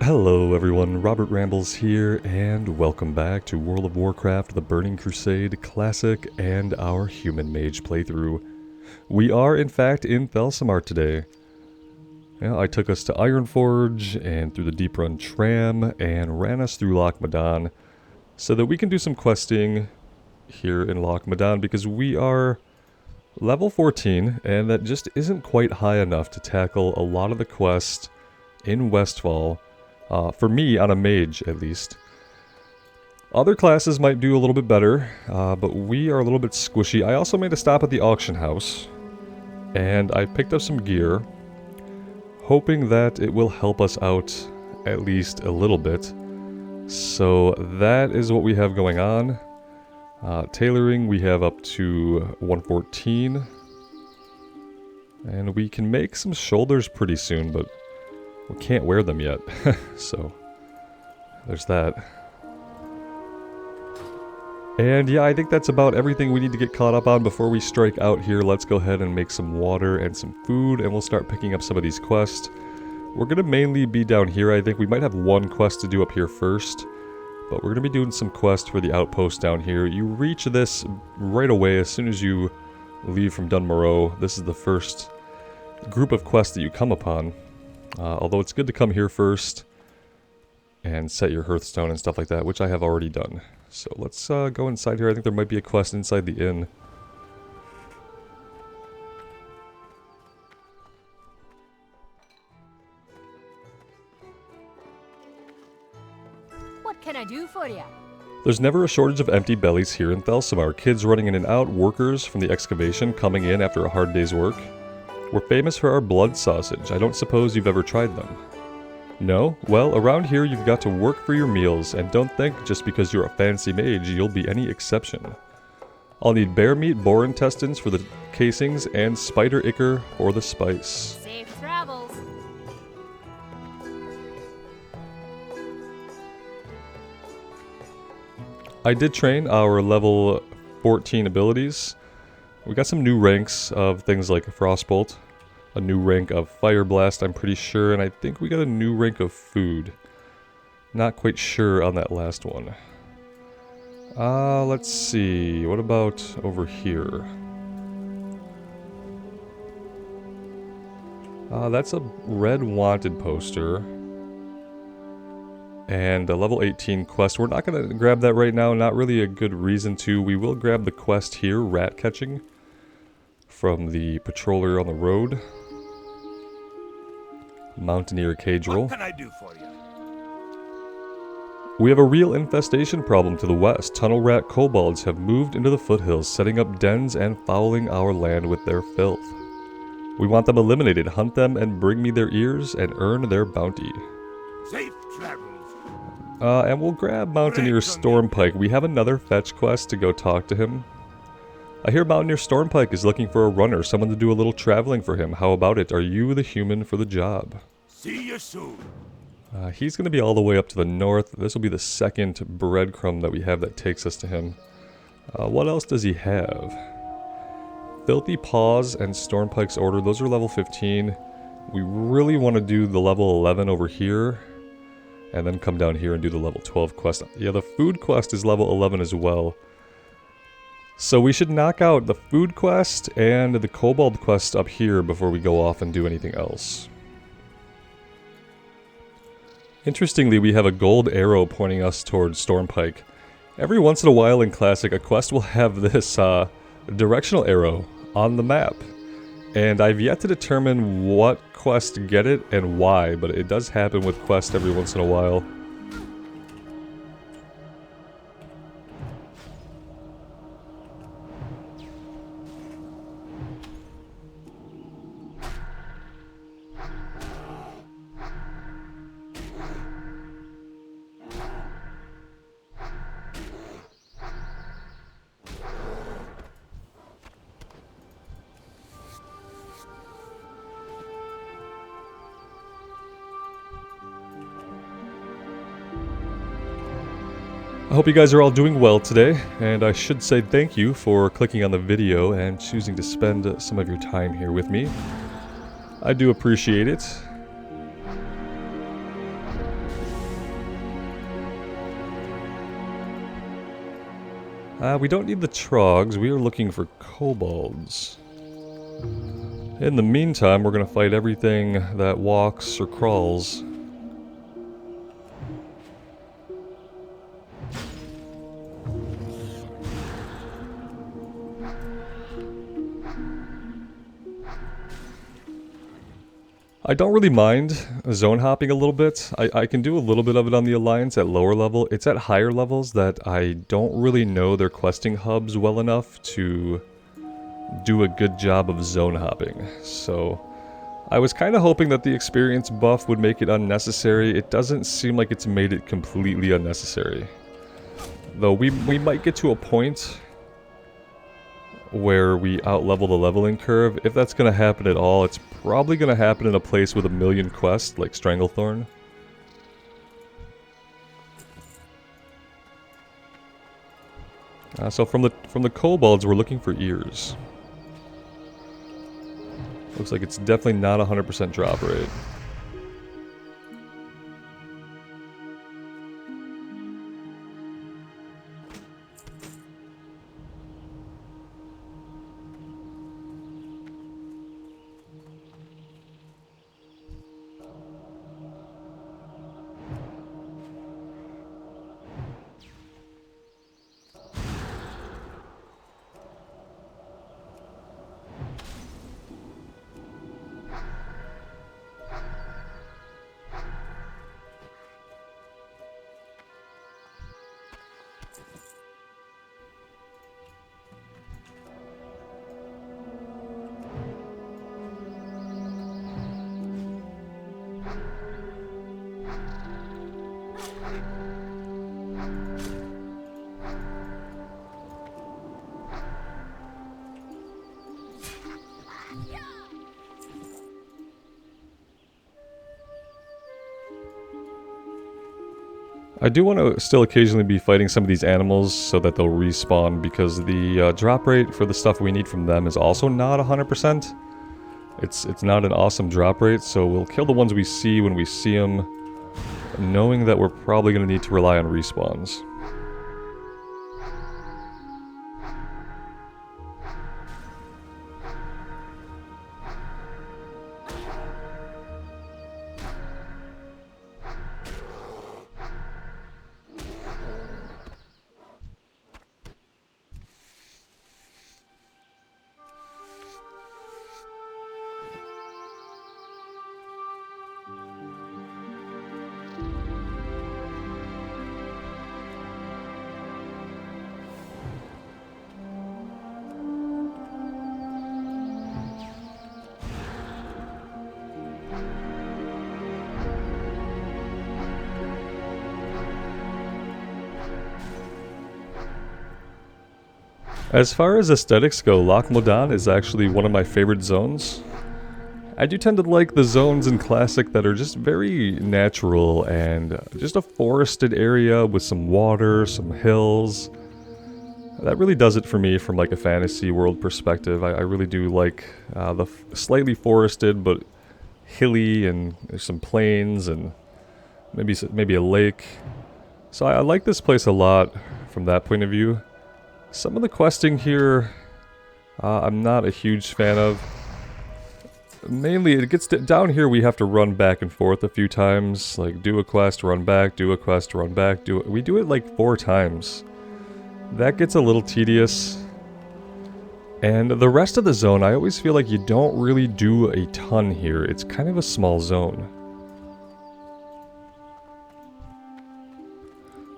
Hello everyone, Robert Rambles here, and welcome back to World of Warcraft, the Burning Crusade Classic, and our Human Mage playthrough. We are, in fact, in Thelsamar today. Yeah, I took us to Ironforge, and through the Deep Run Tram, and ran us through Loch Modan, so that we can do some questing here in Loch Modan, because we are level 14, and that just isn't quite high enough to tackle a lot of the quests in Westfall. For me, on a mage, at least. Other classes might do a little bit better, but we are a little bit squishy. I also made a stop at the auction house, and I picked up some gear, hoping that it will help us out at least a little bit. So that is what we have going on. Tailoring, we have up to 114. And we can make some shoulders pretty soon, but we can't wear them yet, so there's that. And yeah, I think that's about everything we need to get caught up on before we strike out here. Let's go ahead and make some water and some food, and we'll start picking up some of these quests. We're going to mainly be down here. I think we might have one quest to do up here first, but we're going to be doing some quests for the outpost down here. You reach this right away as soon as you leave from Dunmoreau. This is the first group of quests that you come upon. Although it's good to come here first and set your Hearthstone and stuff like that, which I have already done. So let's go inside here. I think there might be a quest inside the inn. What can I do for you? There's never a shortage of empty bellies here in Thelsamar. Kids running in and out, workers from the excavation coming in after a hard day's work. We're famous for our blood sausage. I don't suppose you've ever tried them. No? Well, around here you've got to work for your meals, and don't think just because you're a fancy mage you'll be any exception. I'll need bear meat, boar intestines for the casings, and spider ichor for the spice. Safe travels. I did train our level 14 abilities. We got some new ranks of things like Frostbolt, a new rank of Fire Blast, I'm pretty sure, and I think we got a new rank of Food. Not quite sure on that last one. Let's see, what about over here? That's a red wanted poster. And a level 18 quest. We're not going to grab that right now, not really a good reason to. We will grab the quest here, rat catching, from the patroller on the road. Mountaineer cage roll. What can I do for you? We have a real infestation problem to the west. Tunnel rat kobolds have moved into the foothills, setting up dens and fouling our land with their filth. We want them eliminated. Hunt them and bring me their ears and earn their bounty. Safe travels. And we'll grab Mountaineer Stormpike. We have another fetch quest to go talk to him. I hear Mountaineer Stormpike is looking for a runner, someone to do a little traveling for him. How about it? Are you the human for the job? See you soon. He's going to be all the way up to the north. This will be the second breadcrumb that we have that takes us to him. What else does he have? Filthy Paws and Stormpike's Order. Those are level 15. We really want to do the level 11 over here. And then come down here and do the level 12 quest. Yeah, the food quest is level 11 as well. So we should knock out the food quest and the kobold quest up here before we go off and do anything else. Interestingly, we have a gold arrow pointing us towards Stormpike. Every once in a while in Classic, a quest will have this directional arrow on the map. And I've yet to determine what quest to get it and why, but it does happen with quests every once in a while. I hope you guys are all doing well today, and I should say thank you for clicking on the video and choosing to spend some of your time here with me. I do appreciate it. We don't need the trogs, we are looking for kobolds. In the meantime, we're gonna fight everything that walks or crawls. I don't really mind zone hopping a little bit. I can do a little bit of it on the Alliance at lower level. It's at higher levels that I don't really know their questing hubs well enough to do a good job of zone hopping. So I was kind of hoping that the experience buff would make it unnecessary. It doesn't seem like it's made it completely unnecessary. Though we might get to a point where we outlevel the leveling curve. If that's going to happen at all, it's probably going to happen in a place with a million quests, like Stranglethorn. So from the kobolds, we're looking for ears. Looks like it's definitely not 100% drop rate. I do want to still occasionally be fighting some of these animals so that they'll respawn, because the drop rate for the stuff we need from them is also not 100%. It's not an awesome drop rate, so we'll kill the ones we see when we see them, knowing that we're probably going to need to rely on respawns. As far as aesthetics go, Loch Modan is actually one of my favorite zones. I do tend to like the zones in Classic that are just very natural and just a forested area with some water, some hills. That really does it for me from like a fantasy world perspective. I really do like the slightly forested but hilly, and there's some plains and maybe a lake. So I like this place a lot from that point of view. Some of the questing here, I'm not a huge fan of. Mainly, it gets down here, we have to run back and forth a few times. Like, do a quest, run back, do a quest, run back, we do it like 4 times. That gets a little tedious. And the rest of the zone, I always feel like you don't really do a ton here. It's kind of a small zone.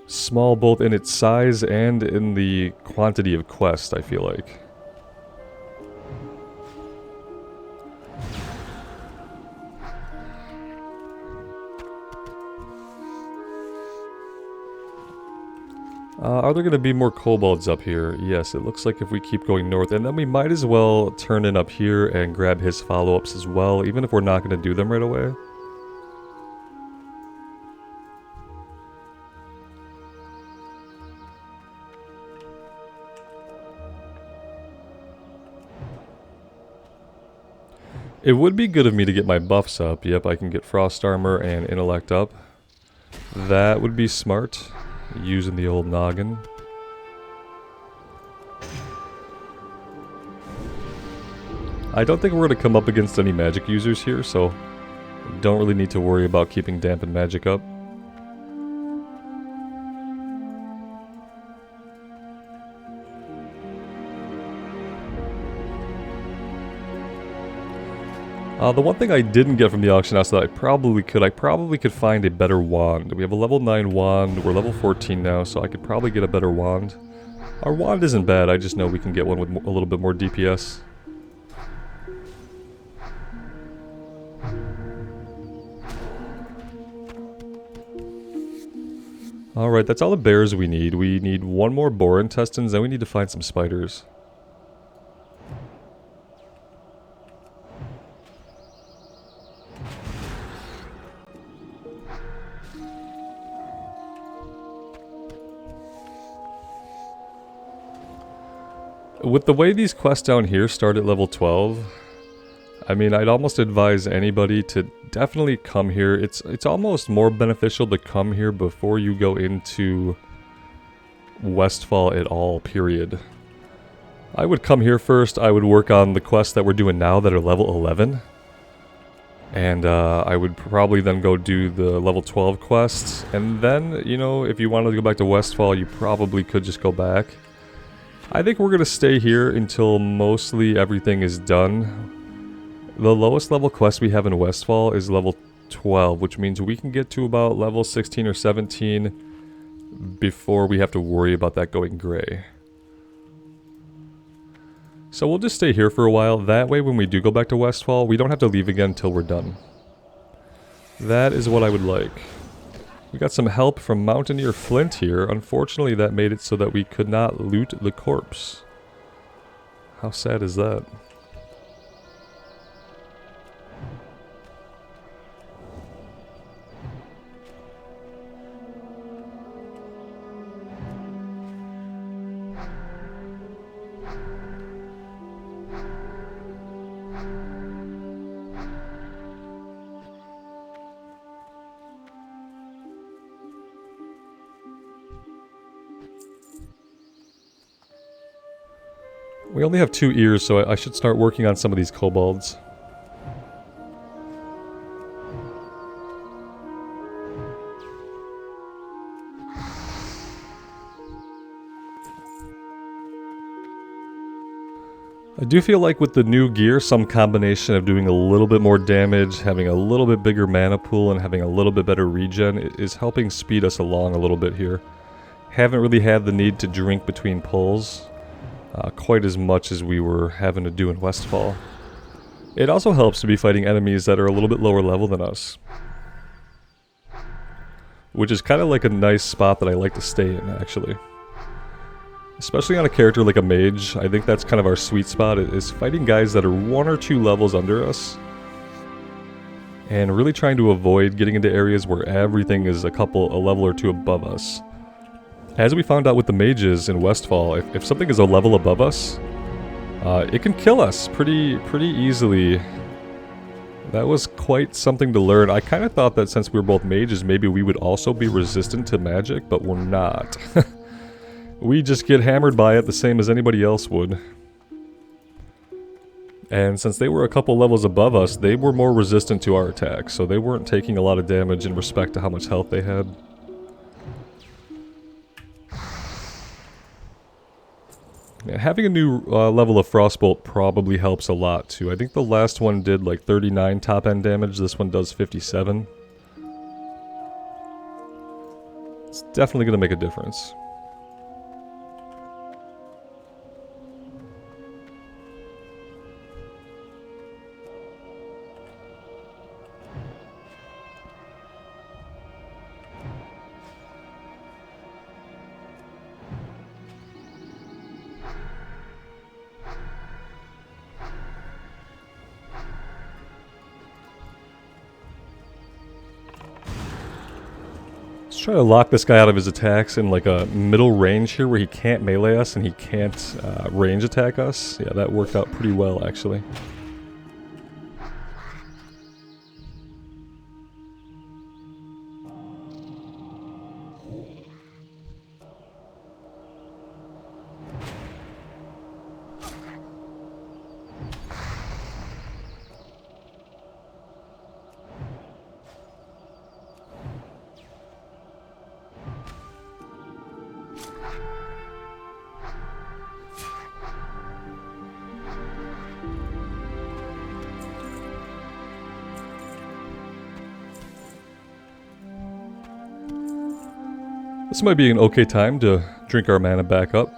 Small both in its size and in the quantity of quests, I feel like. Are there going to be more kobolds up here? Yes, it looks like if we keep going north, and then we might as well turn in up here and grab his follow-ups as well, even if we're not going to do them right away. It would be good of me to get my buffs up. Yep, I can get Frost Armor and Intellect up. That would be smart, using the old noggin. I don't think we're going to come up against any magic users here, so don't really need to worry about keeping dampened magic up. The one thing I didn't get from the auction house that I probably could find a better wand. We have a level 9 wand, we're level 14 now, so I could probably get a better wand. Our wand isn't bad, I just know we can get one with a little bit more DPS. Alright, that's all the bears we need. We need one more boar intestines, then we need to find some spiders. With the way these quests down here start at level 12, I mean, I'd almost advise anybody to definitely come here. It's almost more beneficial to come here before you go into Westfall at all, period. I would come here first, I would work on the quests that we're doing now that are level 11. And I would probably then go do the level 12 quests. And then, you know, if you wanted to go back to Westfall, you probably could just go back. I think we're going to stay here until mostly everything is done. The lowest level quest we have in Westfall is level 12, which means we can get to about level 16 or 17 before we have to worry about that going gray. So we'll just stay here for a while. That way when we do go back to Westfall, we don't have to leave again until we're done. That is what I would like. We got some help from Mountaineer Flint here. Unfortunately, that made it so that we could not loot the corpse. How sad is that? We only have 2 ears, so I should start working on some of these kobolds. I do feel like with the new gear, some combination of doing a little bit more damage, having a little bit bigger mana pool, and having a little bit better regen is helping speed us along a little bit here. Haven't really had the need to drink between pulls. Quite as much as we were having to do in Westfall. It also helps to be fighting enemies that are a little bit lower level than us. Which is kind of like a nice spot that I like to stay in, actually. Especially on a character like a mage, I think that's kind of our sweet spot, is fighting guys that are 1 or 2 levels under us. And really trying to avoid getting into areas where everything is a level or 2 above us. As we found out with the mages in Westfall, if something is a level above us, it can kill us pretty easily. That was quite something to learn. I kind of thought that since we were both mages, maybe we would also be resistant to magic, but we're not. We just get hammered by it the same as anybody else would. And since they were a couple levels above us, they were more resistant to our attacks, so they weren't taking a lot of damage in respect to how much health they had. Yeah, having a new level of Frostbolt probably helps a lot too. I think the last one did like 39 top end damage, this one does 57. It's definitely going to make a difference. Let's try to lock this guy out of his attacks in like a middle range here where he can't melee us and he can't range attack us. Yeah, that worked out pretty well actually. This might be an okay time to drink our mana back up.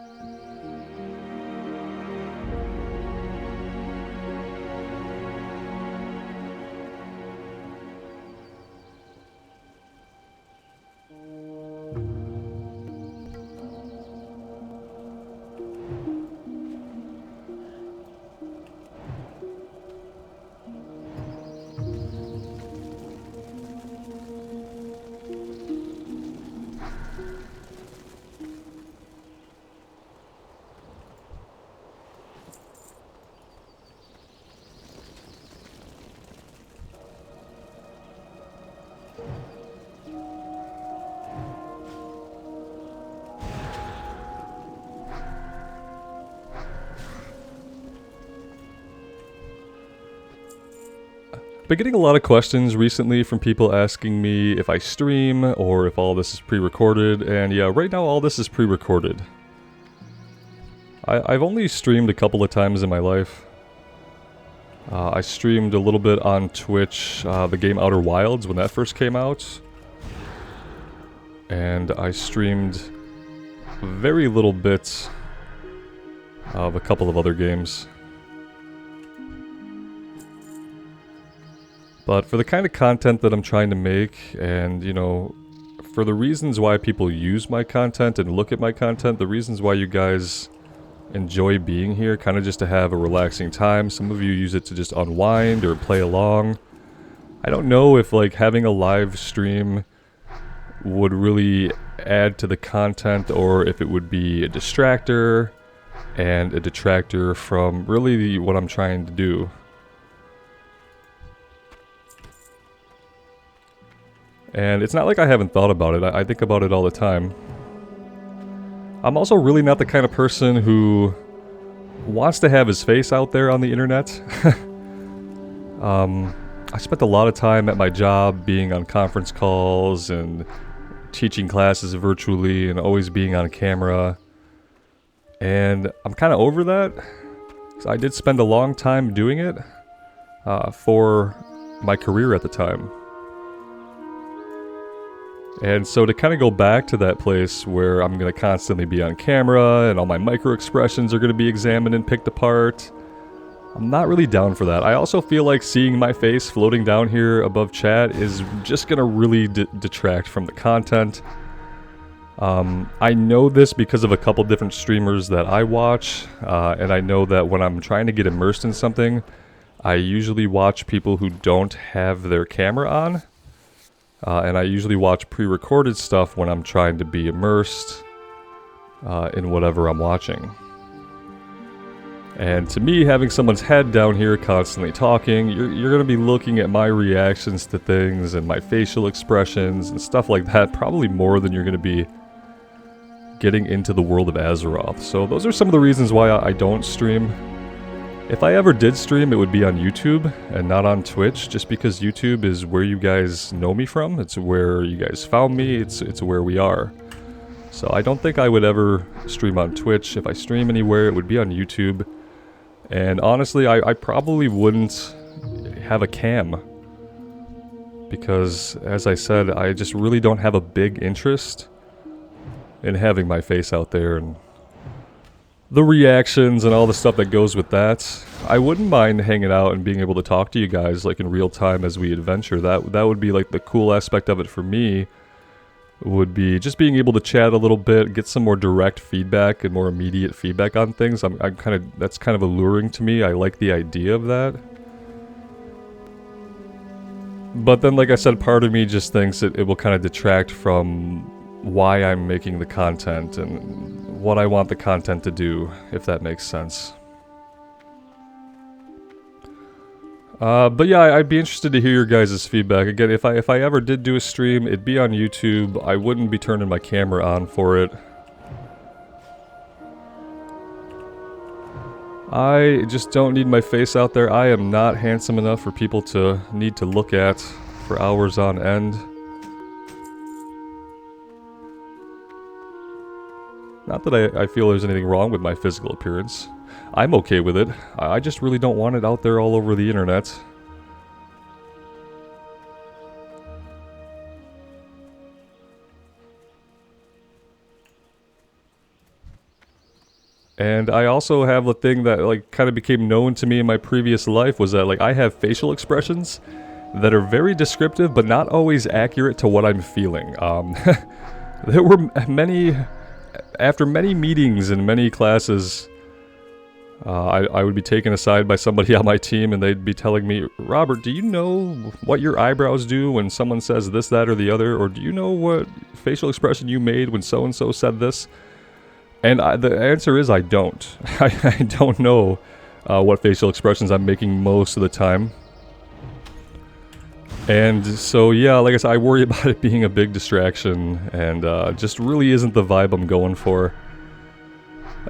Been getting a lot of questions recently from people asking me if I stream or if all this is pre-recorded, and yeah, right now all this is pre-recorded. I've only streamed a couple of times in my life. I streamed a little bit on Twitch, the game Outer Wilds when that first came out. And I streamed very little bit of a couple of other games. But for the kind of content that I'm trying to make, and, you know, for the reasons why people use my content and look at my content, the reasons why you guys enjoy being here, kind of just to have a relaxing time. Some of you use it to just unwind or play along. I don't know if, like, having a live stream would really add to the content, or if it would be a distractor and a detractor from really what I'm trying to do. And it's not like I haven't thought about it. I think about it all the time. I'm also really not the kind of person who wants to have his face out there on the internet. I spent a lot of time at my job being on conference calls and teaching classes virtually and always being on camera. And I'm kind of over that. So I did spend a long time doing it for my career at the time. And so to kind of go back to that place where I'm going to constantly be on camera and all my micro expressions are going to be examined and picked apart, I'm not really down for that. I also feel like seeing my face floating down here above chat is just going to really detract from the content. I know this because of a couple different streamers that I watch, and I know that when I'm trying to get immersed in something, I usually watch people who don't have their camera on. And I usually watch pre-recorded stuff when I'm trying to be immersed in whatever I'm watching. And to me, having someone's head down here constantly talking, you're going to be looking at my reactions to things and my facial expressions and stuff like that, probably more than you're going to be getting into the world of Azeroth. So those are some of the reasons why I don't stream. If I ever did stream, it would be on YouTube and not on Twitch, just because YouTube is where you guys know me from. It's where you guys found me. It's where we are. So I don't think I would ever stream on Twitch. If I stream anywhere, it would be on YouTube. And honestly, I probably wouldn't have a cam. Because, as I said, I just really don't have a big interest in having my face out there and the reactions and all the stuff that goes with that. I wouldn't mind hanging out and being able to talk to you guys like in real time as we adventure. That would be like the cool aspect of it for me, would be just being able to chat a little bit, get some more direct feedback and more immediate feedback on things. That's kind of alluring to me. I like the idea of that. But then, like I said, part of me just thinks it will kind of detract from why I'm making the content and what I want the content to do, if that makes sense. But yeah, I'd be interested to hear your guys' feedback. Again, if I ever did do a stream, it'd be on YouTube. I wouldn't be turning my camera on for it. I just don't need my face out there. I am not handsome enough for people to need to look at for hours on end. Not that I feel there's anything wrong with my physical appearance. I'm okay with it. I just really don't want it out there all over the internet. And I also have the thing that like kind of became known to me in my previous life was that like I have facial expressions that are very descriptive but not always accurate to what I'm feeling. There were after many meetings and many classes, I would be taken aside by somebody on my team and they'd be telling me, Robert, do you know what your eyebrows do when someone says this, that, or the other? Or do you know what facial expression you made when so-and-so said this? And the answer is I don't. I don't know what facial expressions I'm making most of the time. And so, yeah, like I said, I worry about it being a big distraction, and just really isn't the vibe I'm going for.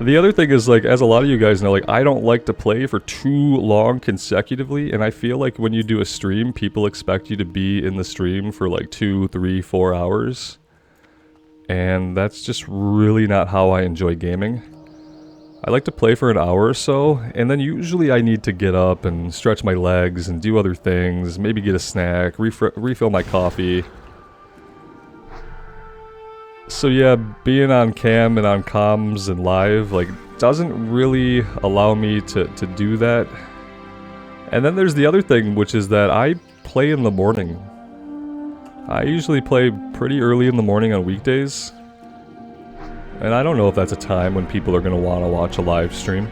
The other thing is, like, as a lot of you guys know, like, I don't like to play for too long consecutively, and I feel like when you do a stream, people expect you to be in the stream for like 2, 3, 4 hours. And that's just really not how I enjoy gaming. I like to play for an hour or so, and then usually I need to get up and stretch my legs and do other things, maybe get a snack, refill my coffee. So yeah, being on cam and on comms and live, like, doesn't really allow me to do that. And then there's the other thing, which is that I play in the morning. I usually play pretty early in the morning on weekdays. And I don't know if that's a time when people are going to want to watch a live stream.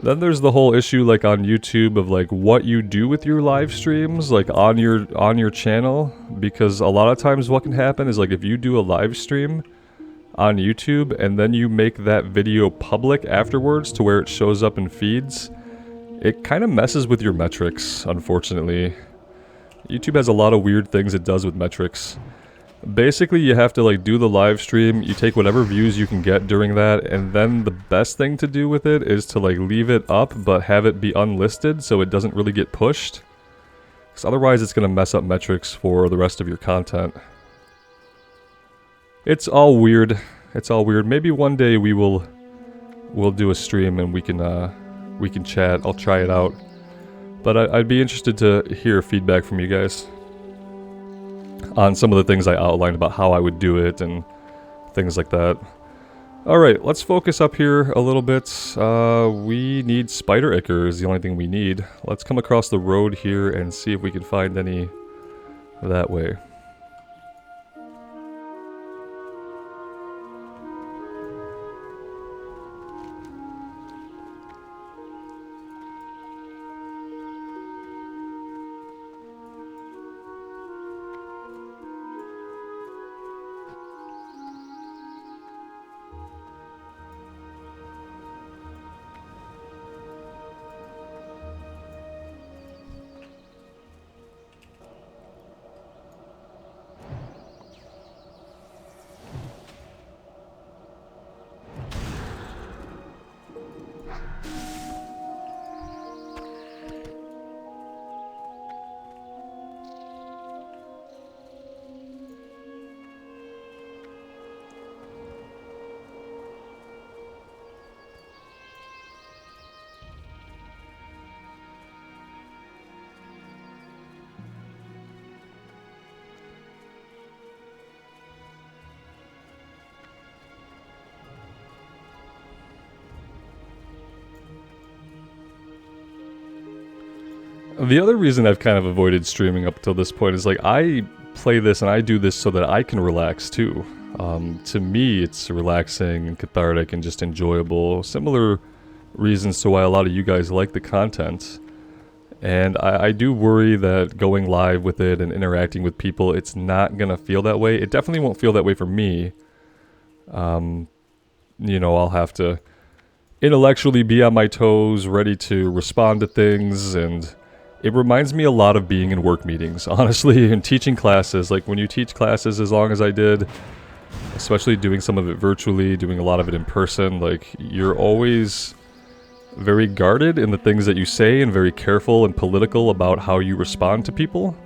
Then there's the whole issue like on YouTube of like what you do with your live streams like on your channel, because a lot of times what can happen is like if you do a live stream on YouTube and then you make that video public afterwards to where it shows up in feeds, it kind of messes with your metrics, unfortunately. YouTube has a lot of weird things it does with metrics. Basically, you have to like do the live stream, you take whatever views you can get during that, and then the best thing to do with it is to like leave it up but have it be unlisted so it doesn't really get pushed. Because otherwise it's going to mess up metrics for the rest of your content. It's all weird. It's all weird. Maybe one day we'll do a stream and we can chat. I'll try it out. But I'd be interested to hear feedback from you guys on some of the things I outlined about how I would do it and things like that. Alright, let's focus up here a little bit. We need spider ichor is the only thing we need. Let's come across the road here and see if we can find any that way. The other reason I've kind of avoided streaming up till this point is like I play this and I do this so that I can relax too. To me it's relaxing and cathartic and just enjoyable. Similar reasons to why a lot of you guys like the content. And I do worry that going live with it and interacting with people, it's not gonna feel that way. It definitely won't feel that way for me. You know, I'll have to intellectually be on my toes, ready to respond to things, and it reminds me a lot of being in work meetings, honestly, and teaching classes. Like when you teach classes as long as I did, especially doing some of it virtually, doing a lot of it in person, like you're always very guarded in the things that you say and very careful and political about how you respond to people.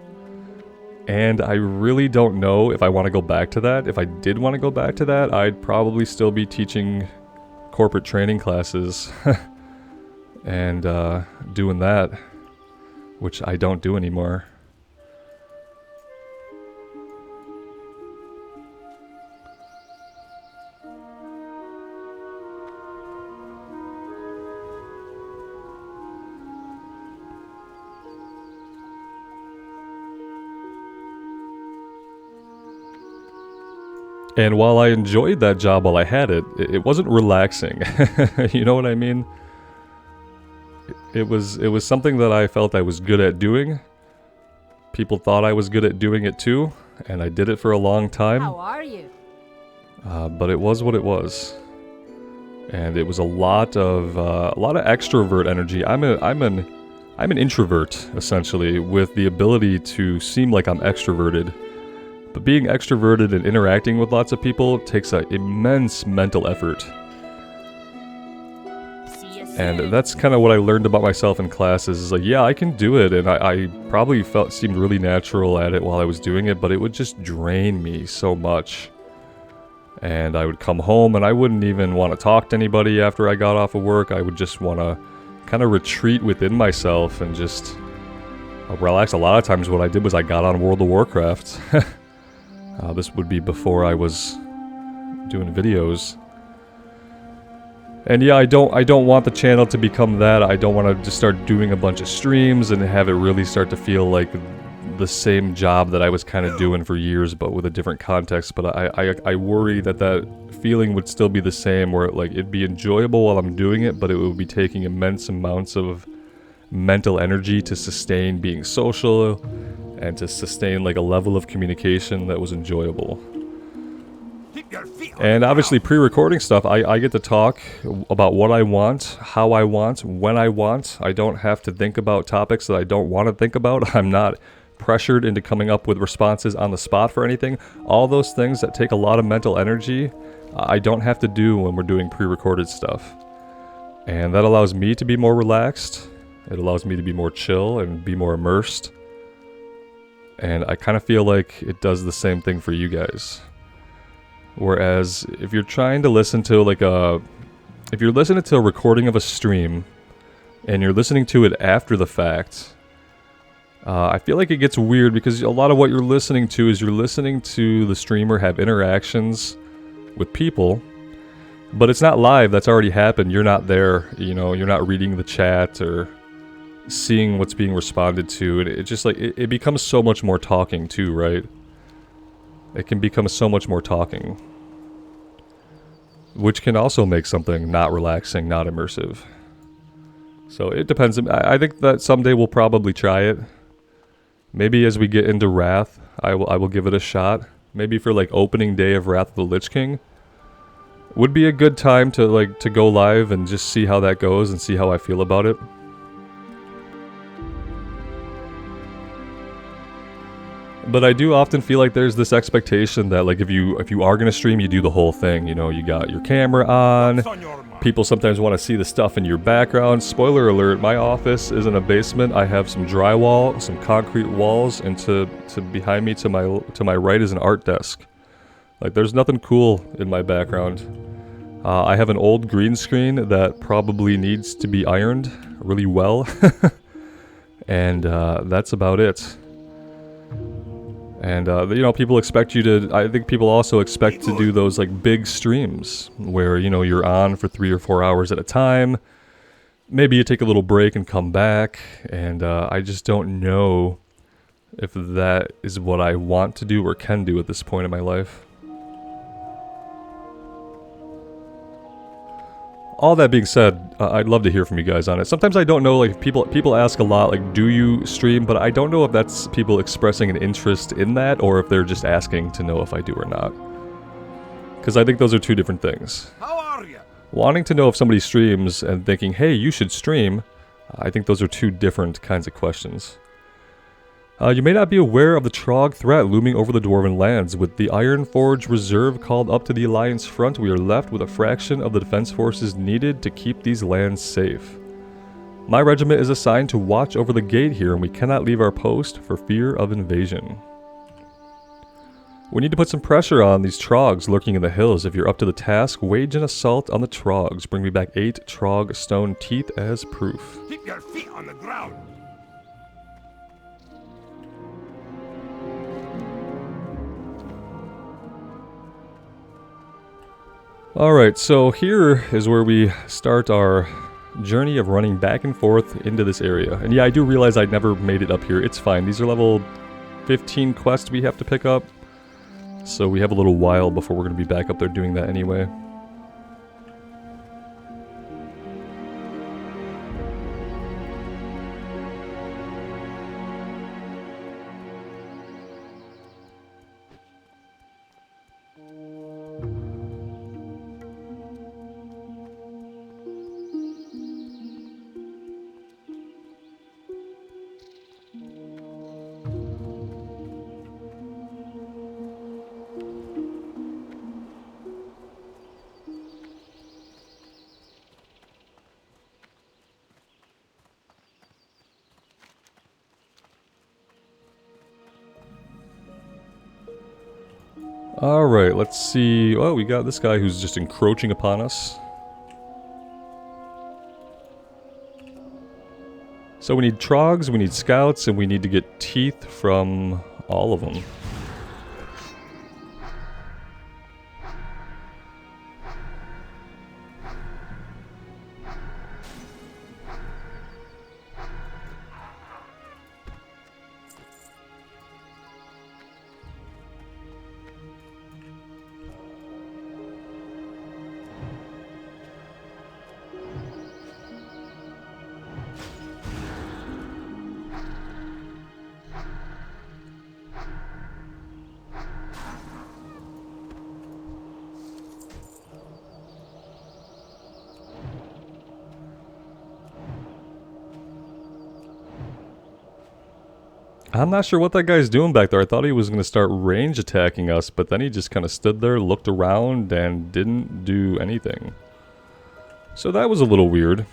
And I really don't know if I want to go back to that. If I did want to go back to that, I'd probably still be teaching corporate training classes and doing that, which I don't do anymore. And while I enjoyed that job while I had it, it wasn't relaxing. You know what I mean? It was something that I felt I was good at doing. People thought I was good at doing it too, and I did it for a long time. How are you? But it was what it was, and it was a lot of extrovert energy. I'm an introvert essentially, with the ability to seem like I'm extroverted. But being extroverted and interacting with lots of people takes an immense mental effort. And that's kind of what I learned about myself in classes, is like, yeah, I can do it, and I probably seemed really natural at it while I was doing it, but it would just drain me so much. And I would come home and I wouldn't even want to talk to anybody after I got off of work. I would just want to kind of retreat within myself and just relax. A lot of times what I did was I got on World of Warcraft. This would be before I was doing videos. And yeah, I don't want the channel to become that. I don't want to just start doing a bunch of streams and have it really start to feel like the same job that I was kind of doing for years, but with a different context. But I worry that feeling would still be the same, where like it'd be enjoyable while I'm doing it, but it would be taking immense amounts of mental energy to sustain being social and to sustain like a level of communication that was enjoyable. And obviously pre-recording stuff, I get to talk about what I want, how I want, when I want. I don't have to think about topics that I don't want to think about. I'm not pressured into coming up with responses on the spot for anything. All those things that take a lot of mental energy, I don't have to do when we're doing pre-recorded stuff. And that allows me to be more relaxed. It allows me to be more chill and be more immersed. And I kind of feel like it does the same thing for you guys. Whereas if you're trying to listen to if you're listening to a recording of a stream and you're listening to it after the fact, I feel like it gets weird, because a lot of what you're listening to is you're listening to the streamer have interactions with people, but it's not live. That's already happened. You're not there, you know, you're not reading the chat or seeing what's being responded to, and it just like it becomes so much more talking too, right? It can become so much more talking, which can also make something not relaxing, not immersive. So it depends. I think that someday we'll probably try it. Maybe as we get into Wrath, I will give it a shot. Maybe for like opening day of Wrath of the Lich King would be a good time to go live and just see how that goes and see how I feel about it. But I do often feel like there's this expectation that like if you are gonna stream, you do the whole thing. You know, you got your camera on. People sometimes want to see the stuff in your background. Spoiler alert: my office is in a basement. I have some drywall, some concrete walls, and to behind me to my right is an art desk. Like there's nothing cool in my background. I have an old green screen that probably needs to be ironed really well, and that's about it. And, you know, people expect you to, I think people also expect to do those, like, big streams where, you know, you're on for 3 or 4 hours at a time. Maybe you take a little break and come back, and I just don't know if that is what I want to do or can do at this point in my life. All that being said, I'd love to hear from you guys on it. Sometimes I don't know, like, people ask a lot, like, do you stream? But I don't know if that's people expressing an interest in that, or if they're just asking to know if I do or not. Because I think those are two different things. How are you? Wanting to know if somebody streams and thinking, hey, you should stream, I think those are two different kinds of questions. You may not be aware of the Trog threat looming over the Dwarven lands. With the Iron Forge Reserve called up to the Alliance front, we are left with a fraction of the defense forces needed to keep these lands safe. My regiment is assigned to watch over the gate here, and we cannot leave our post for fear of invasion. We need to put some pressure on these trogs lurking in the hills. If you're up to the task, wage an assault on the trogs. Bring me back 8 trog stone teeth as proof. Keep your feet on the ground. Alright, so here is where we start our journey of running back and forth into this area. And yeah, I do realize I never made it up here. It's fine. These are level 15 quests we have to pick up. So we have a little while before we're going to be back up there doing that anyway. Alright, let's see. Oh, we got this guy who's just encroaching upon us. So we need trogs, we need scouts, and we need to get teeth from all of them. I'm not sure what that guy's doing back there. I thought he was going to start range attacking us, but then he just kind of stood there, looked around, and didn't do anything. So that was a little weird.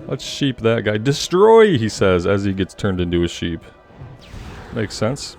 Let's sheep that guy. Destroy, he says, as he gets turned into a sheep. Makes sense.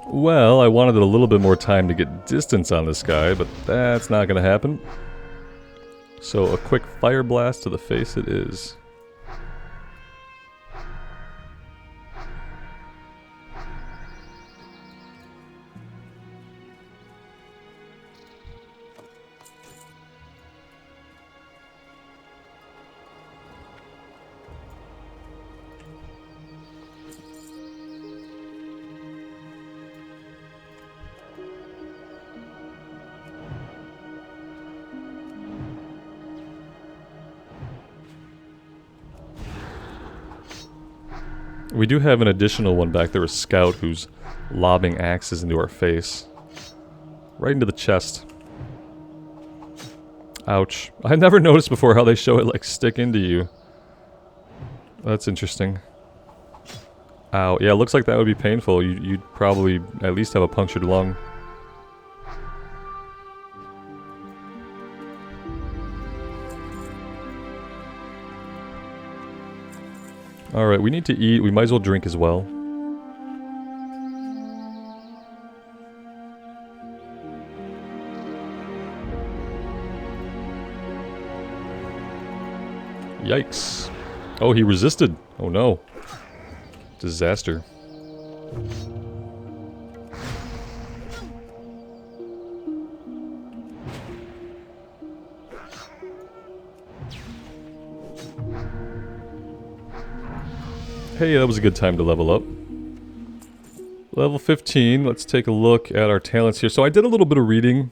Well, I wanted a little bit more time to get distance on this guy, but that's not going to happen. So a quick fire blast to the face it is. We do have an additional one back there, a scout who's lobbing axes into our face. Right into the chest. Ouch. I never noticed before how they show it like stick into you. That's interesting. Ow. Yeah, it looks like that would be painful. You'd probably at least have a punctured lung. Alright, we need to eat. We might as well drink as well. Yikes. Oh, he resisted. Oh no. Disaster. Hey, that was a good time to level up. Level 15, let's take a look at our talents here. So I did a little bit of reading.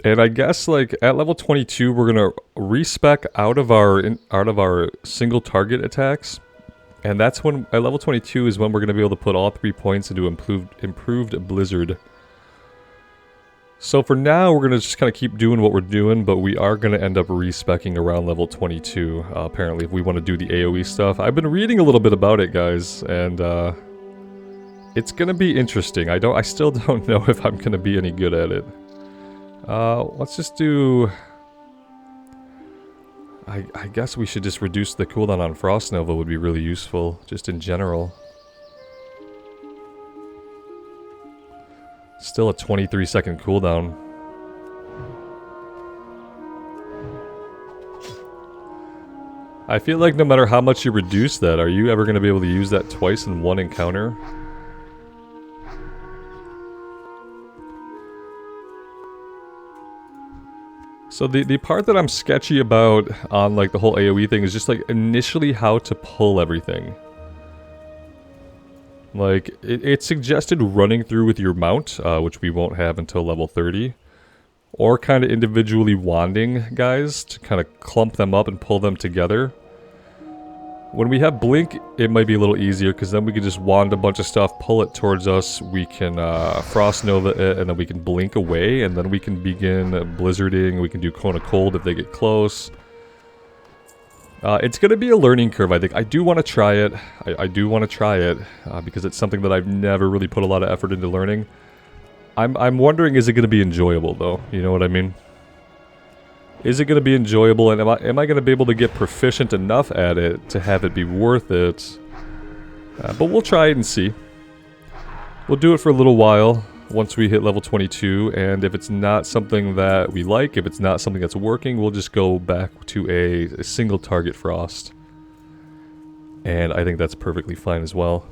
And I guess like at level 22 we're gonna respec out of our single target attacks. And that's when at level 22 is when we're gonna be able to put all 3 points into improved Blizzard. So for now we're gonna just kinda keep doing what we're doing, but we are gonna end up respecking around level 22, apparently, if we want to do the AoE stuff. I've been reading a little bit about it, guys, and it's gonna be interesting. I still don't know if I'm gonna be any good at it. Let's just do... I guess we should just reduce the cooldown on Frost Nova would be really useful, just in general. Still a 23-second cooldown. I feel like no matter how much you reduce that, are you ever going to be able to use that twice in one encounter? So the part that I'm sketchy about on like the whole AoE thing is just like initially how to pull everything. Like, it suggested running through with your mount, which we won't have until level 30. Or kind of individually wanding guys to kind of clump them up and pull them together. When we have Blink, it might be a little easier, because then we can just wand a bunch of stuff, pull it towards us, we can Frost Nova it, and then we can Blink away, and then we can begin Blizzarding, we can do Cone of Cold if they get close. It's going to be a learning curve, I think. I do want to try it. I do want to try it, because it's something that I've never really put a lot of effort into learning. I'm wondering, is it going to be enjoyable, though? You know what I mean? Is it going to be enjoyable, and am I going to be able to get proficient enough at it to have it be worth it? But we'll try it and see. We'll do it for a little while, once we hit level 22, and if it's not something that we like, if it's not something that's working, we'll just go back to a single target Frost. And I think that's perfectly fine as well.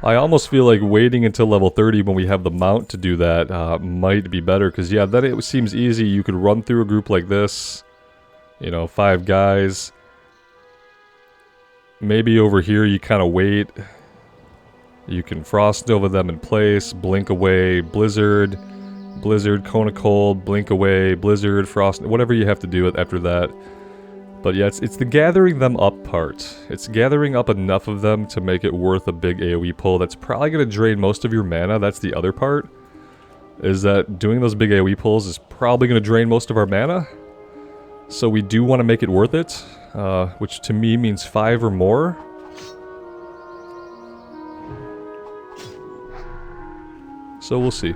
I almost feel like waiting until level 30 when we have the mount to do that might be better, because yeah, then it seems easy. You could run through a group like this, you know, 5 guys. Maybe over here you kind of wait. You can Frost Nova them in place, Blink away, Blizzard, Cone of Cold, Blink away, Blizzard, Frost, whatever you have to do after that. But yeah, it's the gathering them up part. It's gathering up enough of them to make it worth a big AoE pull. That's probably going to drain most of your mana. That's the other part. Is that doing those big AoE pulls is probably going to drain most of our mana. So we do want to make it worth it. Which to me means 5 or more. So we'll see.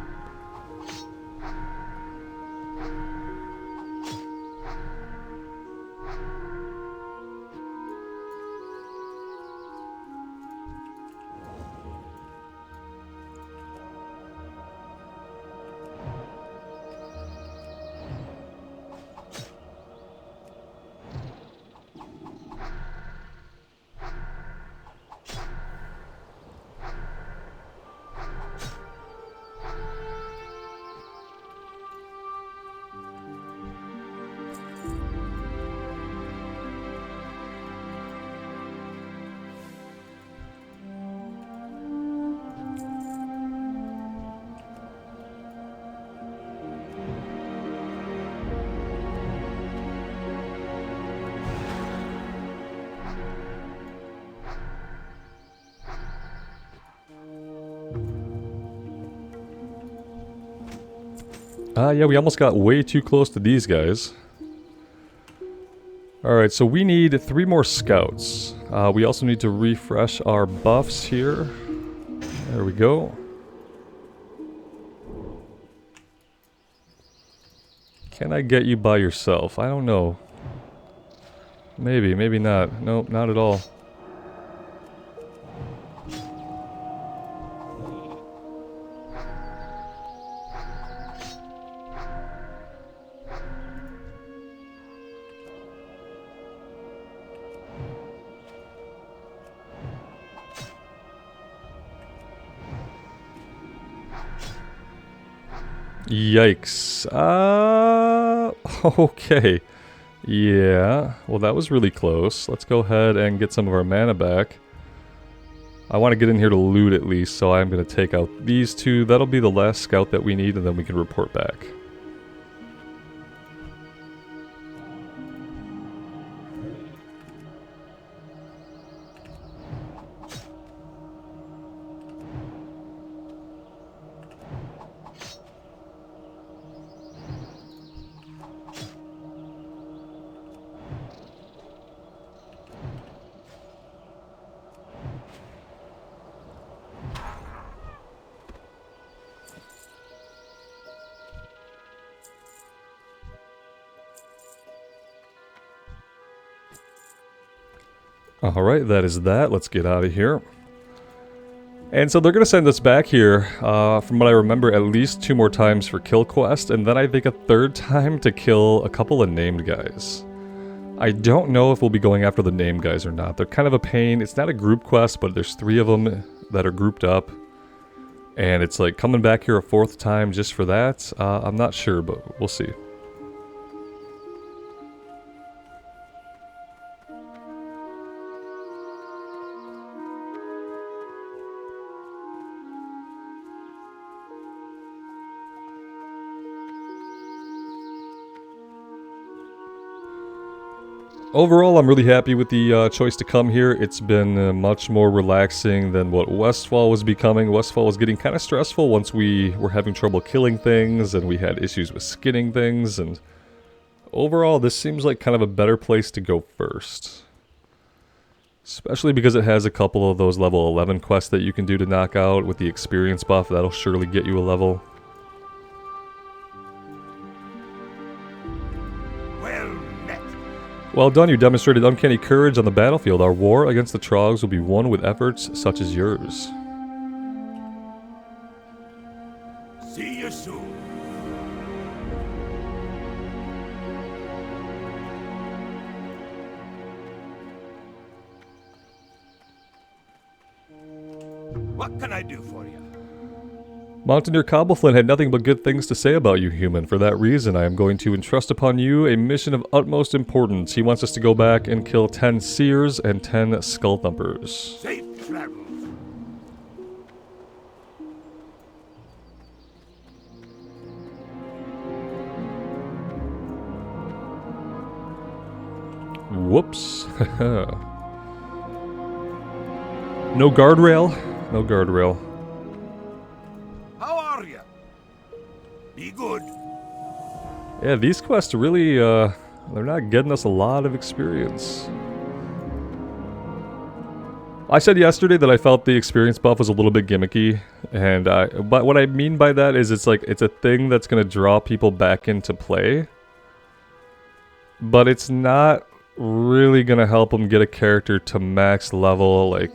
Yeah, we almost got way too close to these guys. Alright, so we need 3 more scouts. We also need to refresh our buffs here. There we go. Can I get you by yourself? I don't know. Maybe, maybe not. Nope, not at all. Yikes. Okay. Yeah, well that was really close. Let's go ahead and get some of our mana back. I want to get in here to loot at least, so I'm going to take out these two. That'll be the last scout that we need, and then we can report back. Alright, that is that. Let's get out of here. And so they're going to send us back here, from what I remember, at least 2 more times for kill quest, and then I think a 3rd time to kill a couple of named guys. I don't know if we'll be going after the named guys or not. They're kind of a pain. It's not a group quest, but there's 3 of them that are grouped up. And it's like coming back here a 4th time just for that. I'm not sure, but we'll see. Overall, I'm really happy with the choice to come here. It's been much more relaxing than what Westfall was becoming. Westfall was getting kind of stressful once we were having trouble killing things and we had issues with skinning things. And overall, this seems like kind of a better place to go first. Especially because it has a couple of those level 11 quests that you can do to knock out with the experience buff. That'll surely get you a level. Well done, you demonstrated uncanny courage on the battlefield. Our war against the Trogs will be won with efforts such as yours. See you soon. What can I do for you? Mountaineer Cobbleflint had nothing but good things to say about you, human. For that reason, I am going to entrust upon you a mission of utmost importance. He wants us to go back and kill 10 Seers and 10 Skull Thumpers. Safe travels. Whoops. No guardrail. No guardrail. How are you? Be good. Yeah, these quests really, they're not getting us a lot of experience. I said yesterday that I felt the experience buff was a little bit gimmicky, and but what I mean by that is it's like, it's a thing that's going to draw people back into play, but it's not really going to help them get a character to max level, like,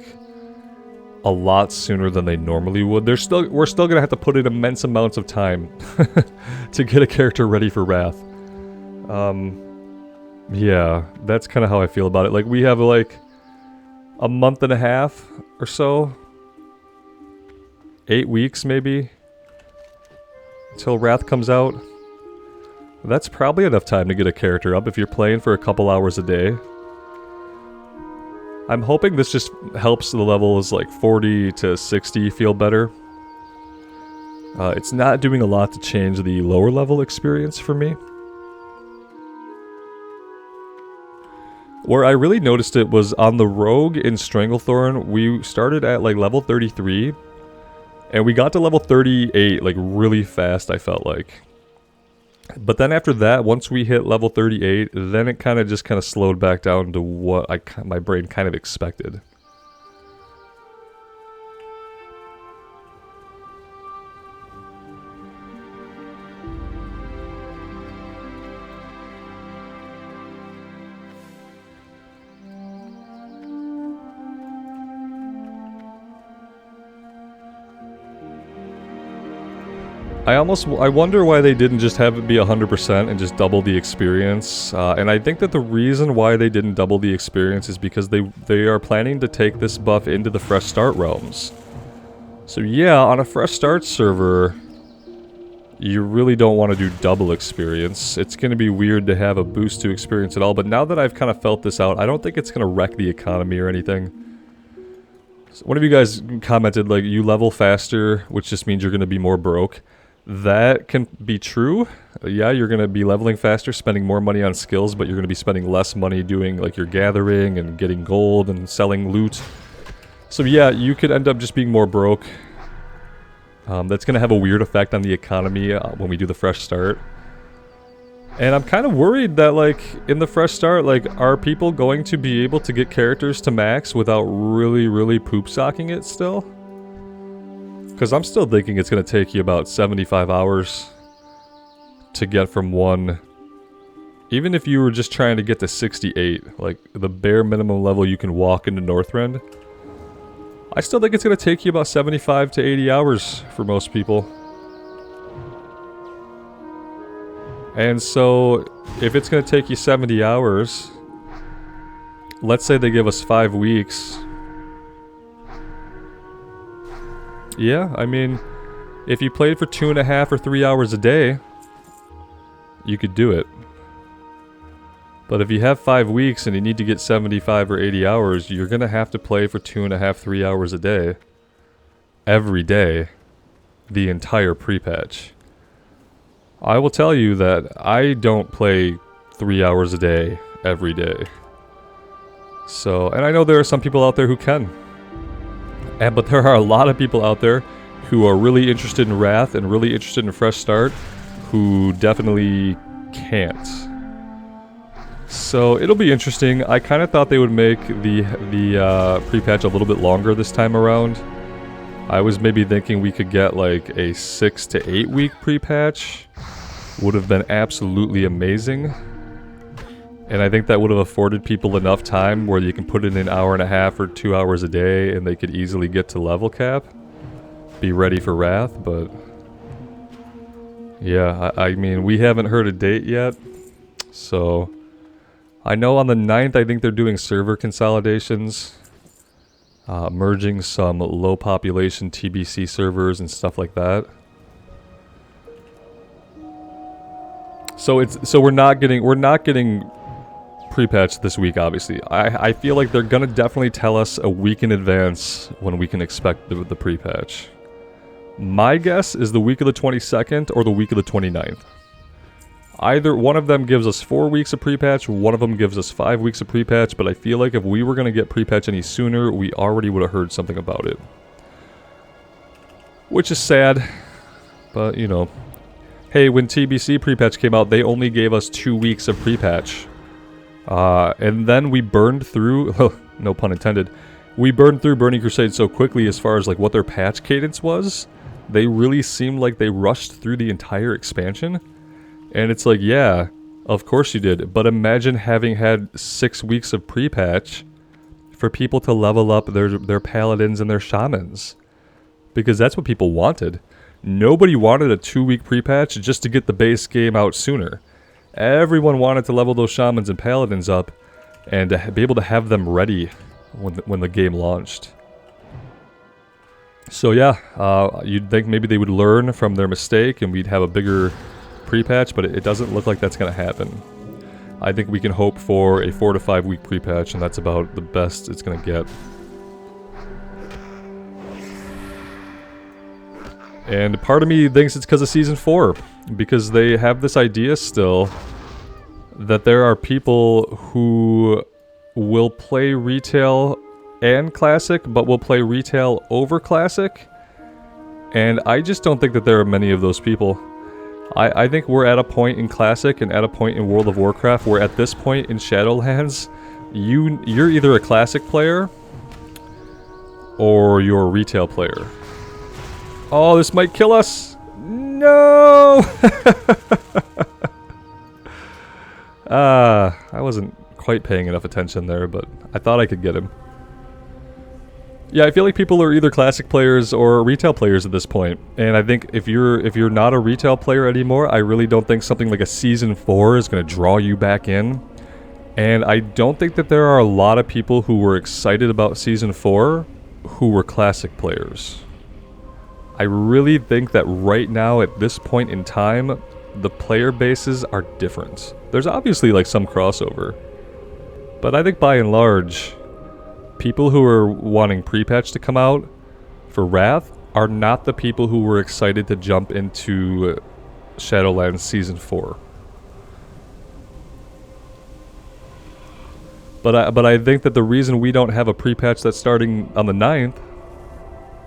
a lot sooner than they normally would. We're still going to have to put in immense amounts of time to get a character ready for Wrath. Yeah, that's kind of how I feel about it. Like, we have like a month and a half or so, 8 weeks maybe, until Wrath comes out. That's probably enough time to get a character up if you're playing for a couple hours a day. I'm hoping this just helps the levels like 40 to 60 feel better. It's not doing a lot to change the lower level experience for me. Where I really noticed it was on the Rogue in Stranglethorn. We started at like level 33, and we got to level 38 like really fast, I felt like. But then after that, once we hit level 38, then it kind of slowed back down to what my brain kind of expected. I wonder why they didn't just have it be 100% and just double the experience. And I think that the reason why they didn't double the experience is because they are planning to take this buff into the Fresh Start realms. So yeah, on a Fresh Start server, you really don't want to do double experience. It's going to be weird to have a boost to experience at all, but now that I've kind of felt this out, I don't think it's going to wreck the economy or anything. So one of you guys commented, like, you level faster, which just means you're going to be more broke. That can be true. Yeah, you're going to be leveling faster, spending more money on skills, but you're going to be spending less money doing, like, your gathering and getting gold and selling loot. So yeah, you could end up just being more broke. That's going to have a weird effect on the economy when we do the fresh start. And I'm kind of worried that, like, in the fresh start, like, are people going to be able to get characters to max without really poop-socking it still? Because I'm still thinking it's going to take you about 75 hours to get from one. Even if you were just trying to get to 68, like the bare minimum level you can walk into Northrend, I still think it's going to take you about 75 to 80 hours for most people. And so, if it's going to take you 70 hours, let's say they give us 5 weeks. Yeah, I mean, if you played for 2.5 or 3 hours a day, you could do it. But if you have 5 weeks and you need to get 75 or 80 hours, you're going to have to play for 2.5, 3 hours a day. Every day. The entire pre-patch. I will tell you that I don't play 3 hours a day, every day. So, and I know there are some people out there who can. But there are a lot of people out there who are really interested in Wrath and really interested in Fresh Start who definitely can't. So it'll be interesting. I kind of thought they would make the pre-patch a little bit longer this time around. I was maybe thinking we could get like a 6 to 8 week pre-patch. Would have been absolutely amazing. And I think that would have afforded people enough time where you can put in 1.5 hours or 2 hours a day and they could easily get to level cap. Be ready for Wrath, but... yeah, I mean, we haven't heard a date yet. So... I know on the 9th, I think they're doing server consolidations. Merging some low population TBC servers and stuff like that. So we're not getting pre-patch this week, obviously. I feel like they're gonna definitely tell us a week in advance when we can expect the pre-patch. My guess is the week of the 22nd or the week of the 29th. Either one of them gives us 4 weeks of pre-patch, one of them gives us 5 weeks of pre-patch, but I feel like if we were going to get pre-patch any sooner, we already would have heard something about it. Which is sad, but you know. Hey, when TBC pre-patch came out, they only gave us 2 weeks of pre-patch. And then we burned through, no pun intended, we burned through Burning Crusade so quickly as far as like what their patch cadence was. They really seemed like they rushed through the entire expansion. And it's like, yeah, of course you did. But imagine having had 6 weeks of pre-patch for people to level up their paladins and their shamans. Because that's what people wanted. Nobody wanted a 2-week pre-patch just to get the base game out sooner. Everyone wanted to level those shamans and paladins up and to be able to have them ready when the game launched. So yeah, you'd think maybe they would learn from their mistake and we'd have a bigger pre-patch, but it doesn't look like that's going to happen. I think we can hope for a 4 to 5 week pre-patch, and that's about the best it's going to get. And part of me thinks it's because of Season 4, because they have this idea still that there are people who will play retail and classic, but will play retail over classic, and I just don't think that there are many of those people. I think we're at a point in Classic and at a point in World of Warcraft where at this point in Shadowlands, you're either a Classic player or you're a retail player. Oh, this might kill us! No! I wasn't quite paying enough attention there, but I thought I could get him. Yeah, I feel like people are either classic players or retail players at this point. And I think if you're not a retail player anymore, I really don't think something like a Season 4 is going to draw you back in. And I don't think that there are a lot of people who were excited about Season 4 who were classic players. I really think that right now, at this point in time, the player bases are different. There's obviously like some crossover, but I think by and large, people who are wanting pre-patch to come out for Wrath are not the people who were excited to jump into Shadowlands Season 4. But I think that the reason we don't have a pre-patch that's starting on the 9th,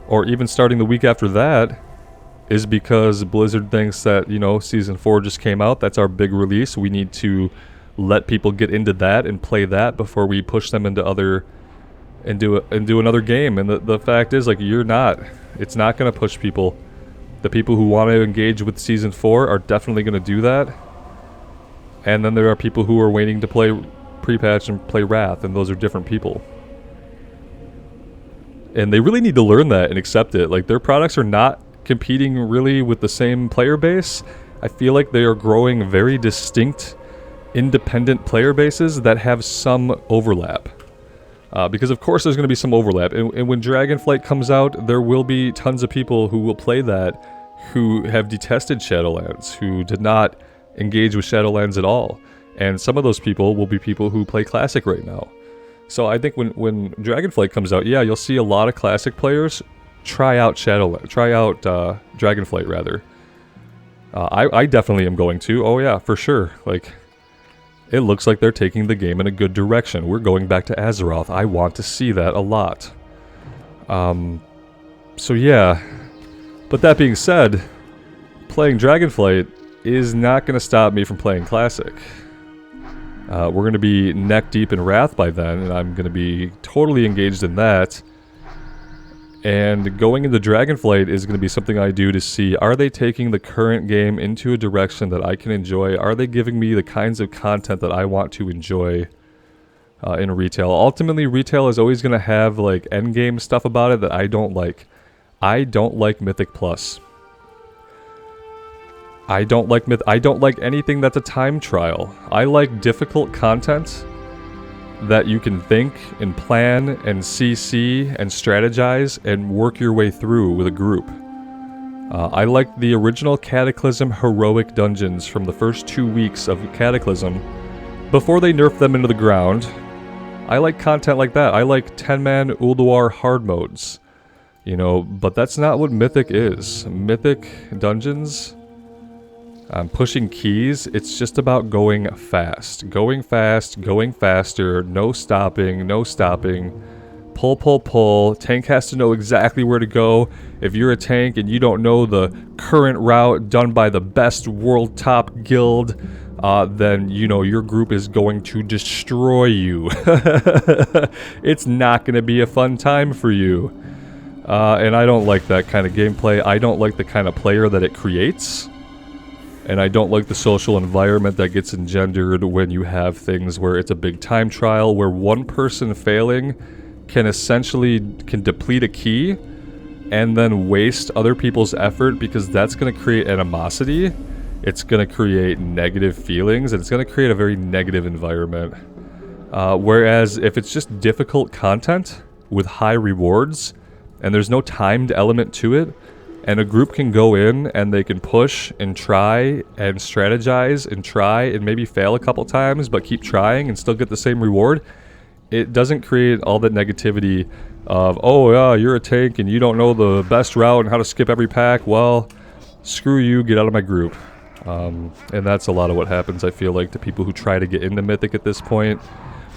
or even starting the week after that, is because Blizzard thinks that, you know, Season 4 just came out, that's our big release, we need to let people get into that and play that before we push them into other, into another game. And the fact is, like, it's not going to push people. The people who want to engage with Season 4 are definitely going to do that. And then there are people who are waiting to play pre-patch and play Wrath, and those are different people. And they really need to learn that and accept it. Like, their products are not competing really with the same player base. I feel like they are growing very distinct, independent player bases that have some overlap. Because of course there's going to be some overlap. And when Dragonflight comes out, there will be tons of people who will play that who have detested Shadowlands, who did not engage with Shadowlands at all. And some of those people will be people who play Classic right now. So I think when Dragonflight comes out, yeah, you'll see a lot of Classic players try out Dragonflight rather. I definitely am going to. Oh yeah, for sure. Like, it looks like they're taking the game in a good direction. We're going back to Azeroth. I want to see that a lot. So yeah. But that being said, playing Dragonflight is not going to stop me from playing Classic. We're going to be neck deep in Wrath by then, and I'm going to be totally engaged in that. And going into Dragonflight is going to be something I do to see, are they taking the current game into a direction that I can enjoy? Are they giving me the kinds of content that I want to enjoy in retail? Ultimately, retail is always going to have like endgame stuff about it that I don't like. I don't like Mythic Plus. I don't like anything that's a time trial. I like difficult content that you can think and plan and CC and strategize and work your way through with a group. I like the original Cataclysm heroic dungeons from the first 2 weeks of Cataclysm before they nerfed them into the ground. I like content like that. I like 10-man Ulduar hard modes. You know, but that's not what Mythic is. Mythic dungeons, pushing keys, it's just about going fast. Going fast, going faster, no stopping, pull, pull, pull. Tank has to know exactly where to go. If you're a tank and you don't know the current route done by the best world top guild, then, you know, your group is going to destroy you. It's not going to be a fun time for you. And I don't like that kind of gameplay. I don't like the kind of player that it creates. And I don't like the social environment that gets engendered when you have things where it's a big time trial, where one person failing can deplete a key and then waste other people's effort, because that's going to create animosity. It's going to create negative feelings, and it's going to create a very negative environment. Whereas if it's just difficult content with high rewards and there's no timed element to it, and a group can go in and they can push and try and strategize and try and maybe fail a couple times but keep trying and still get the same reward, it doesn't create all that negativity of, oh yeah, you're a tank and you don't know the best route and how to skip every pack. Well, screw you, get out of my group. And that's a lot of what happens, I feel like, to people who try to get into Mythic at this point,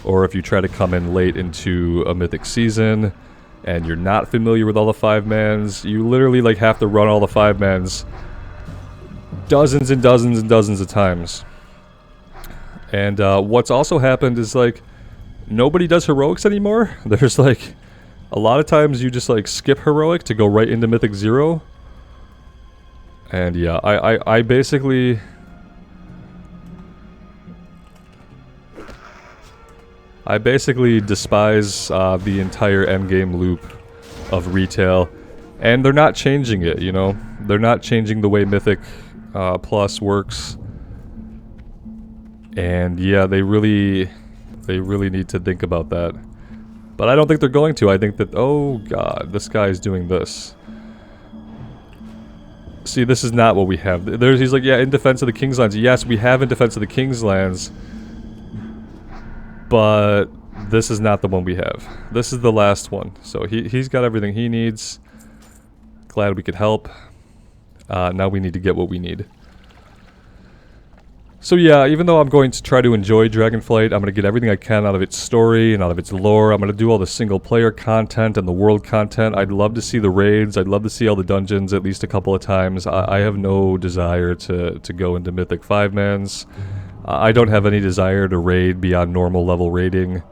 or if you try to come in late into a Mythic season and you're not familiar with all the 5-mans, you literally like have to run all the 5-mans dozens and dozens and dozens of times. And what's also happened is, like, nobody does heroics anymore. There's like a lot of times you just like skip heroic to go right into Mythic 0. And yeah, I basically despise the entire endgame loop of retail, and they're not changing it, you know? They're not changing the way Mythic Plus works. And yeah, they really need to think about that. But I don't think they're going to. I think that, oh god, this guy's doing this. See, this is not what we have. He's like, yeah, in defense of the King's Lands. Yes, we have in defense of the King's Lands. But this is not the one we have. This is the last one. So he's got everything he needs. Glad we could help. Now we need to get what we need. So yeah, even though I'm going to try to enjoy Dragonflight, I'm going to get everything I can out of its story and out of its lore. I'm going to do all the single player content and the world content. I'd love to see the raids. I'd love to see all the dungeons at least a couple of times. I have no desire to go into Mythic 5-mans. I don't have any desire to raid beyond normal level raiding.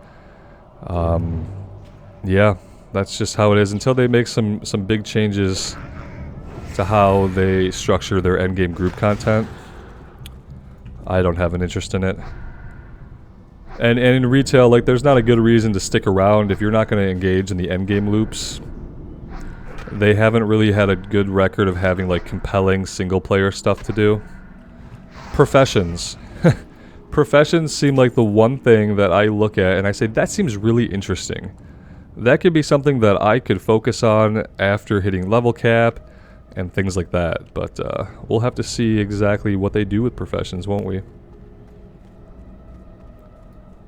Yeah, that's just how it is. Until they make some big changes to how they structure their endgame group content, I don't have an interest in it. And in retail, like, there's not a good reason to stick around if you're not going to engage in the endgame loops. They haven't really had a good record of having, like, compelling single-player stuff to do. Professions. Professions seem like the one thing that I look at and I say, that seems really interesting. That could be something that I could focus on after hitting level cap and things like that, but we'll have to see exactly what they do with professions, won't we?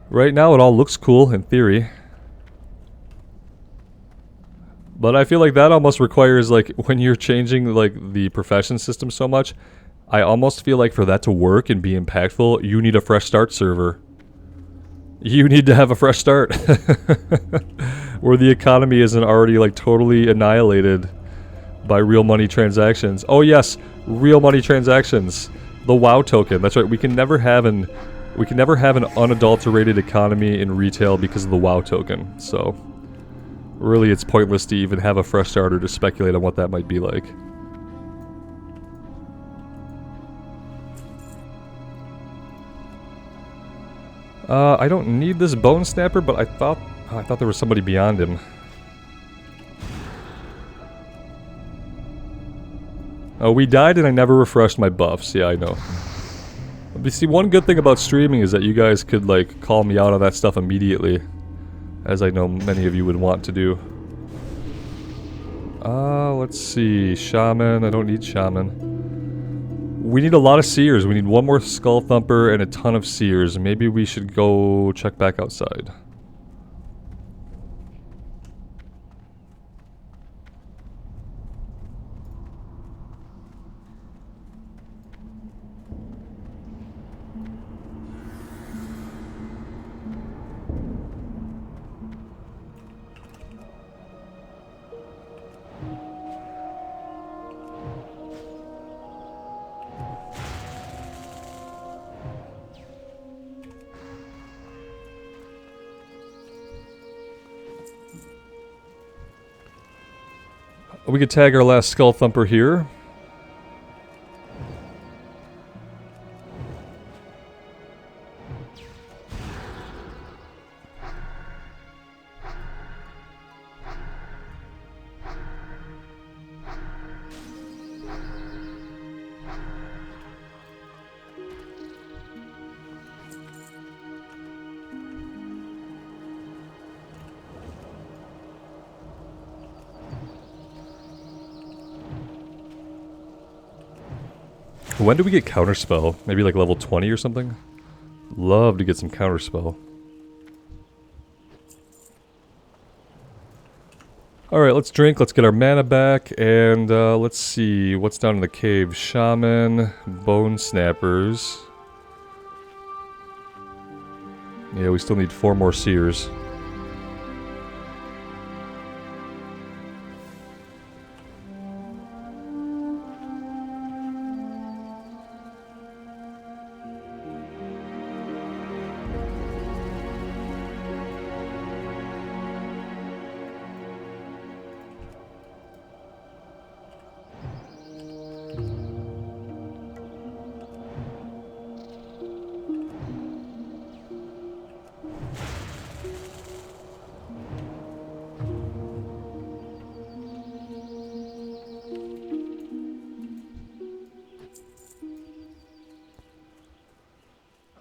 Right now it all looks cool in theory, but I feel like that almost requires, like, when you're changing, like, the profession system so much, I almost feel like for that to work and be impactful, you need a fresh start server. You need to have a fresh start where the economy isn't already, like, totally annihilated by real money transactions. Oh yes, real money transactions. The WoW token. That's right. We can never have an unadulterated economy in retail because of the WoW token. So really it's pointless to even have a fresh start or to speculate on what that might be like. I don't need this Bone Snapper, but I thought there was somebody beyond him. Oh, we died and I never refreshed my buffs. Yeah, I know. But see, one good thing about streaming is that you guys could, like, call me out on that stuff immediately, as I know many of you would want to do. Let's see. Shaman. I don't need Shaman. We need a lot of Seers. We need one more Skull Thumper and a ton of Seers. Maybe we should go check back outside. We could tag our last Skull Thumper here. When do we get Counterspell? Maybe like level 20 or something? Love to get some Counterspell. Alright, let's drink, let's get our mana back, and let's see what's down in the cave. Shaman, Bone Snappers. Yeah, we still need 4 more Seers.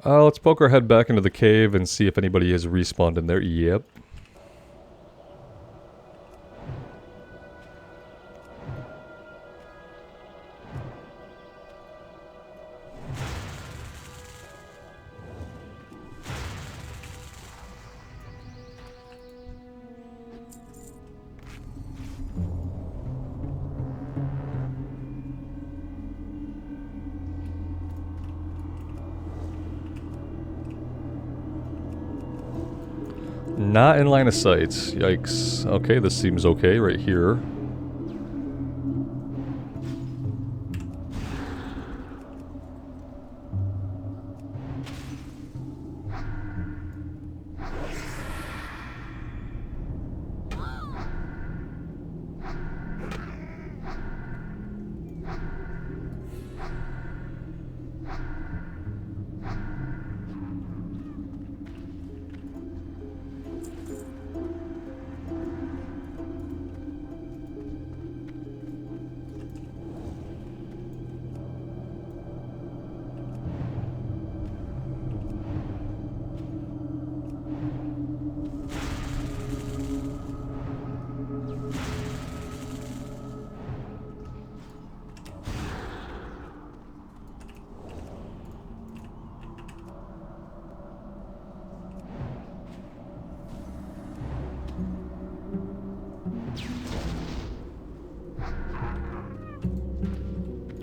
Let's poke our head back into the cave and see if anybody has respawned in there. Yep. Not in line of sight. Yikes. Okay, this seems okay right here.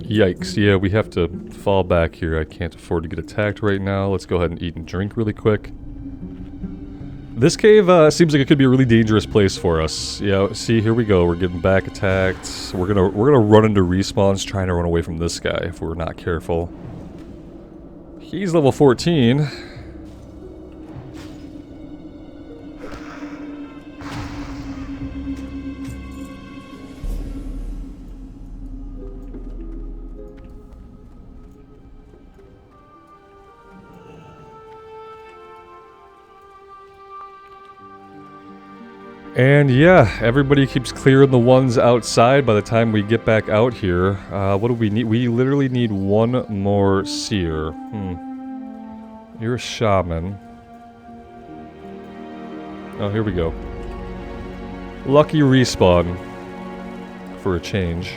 Yikes, yeah, we have to fall back here. I can't afford to get attacked right now. Let's go ahead and eat and drink really quick. This cave seems like it could be a really dangerous place for us. Yeah, see, here we go. We're getting back attacked. We're gonna run into respawns trying to run away from this guy if we're not careful. He's level 14. And yeah, everybody keeps clearing the ones outside by the time we get back out here. What do we need? We literally need one more seer. You're a shaman. Oh, here we go. Lucky respawn. For a change.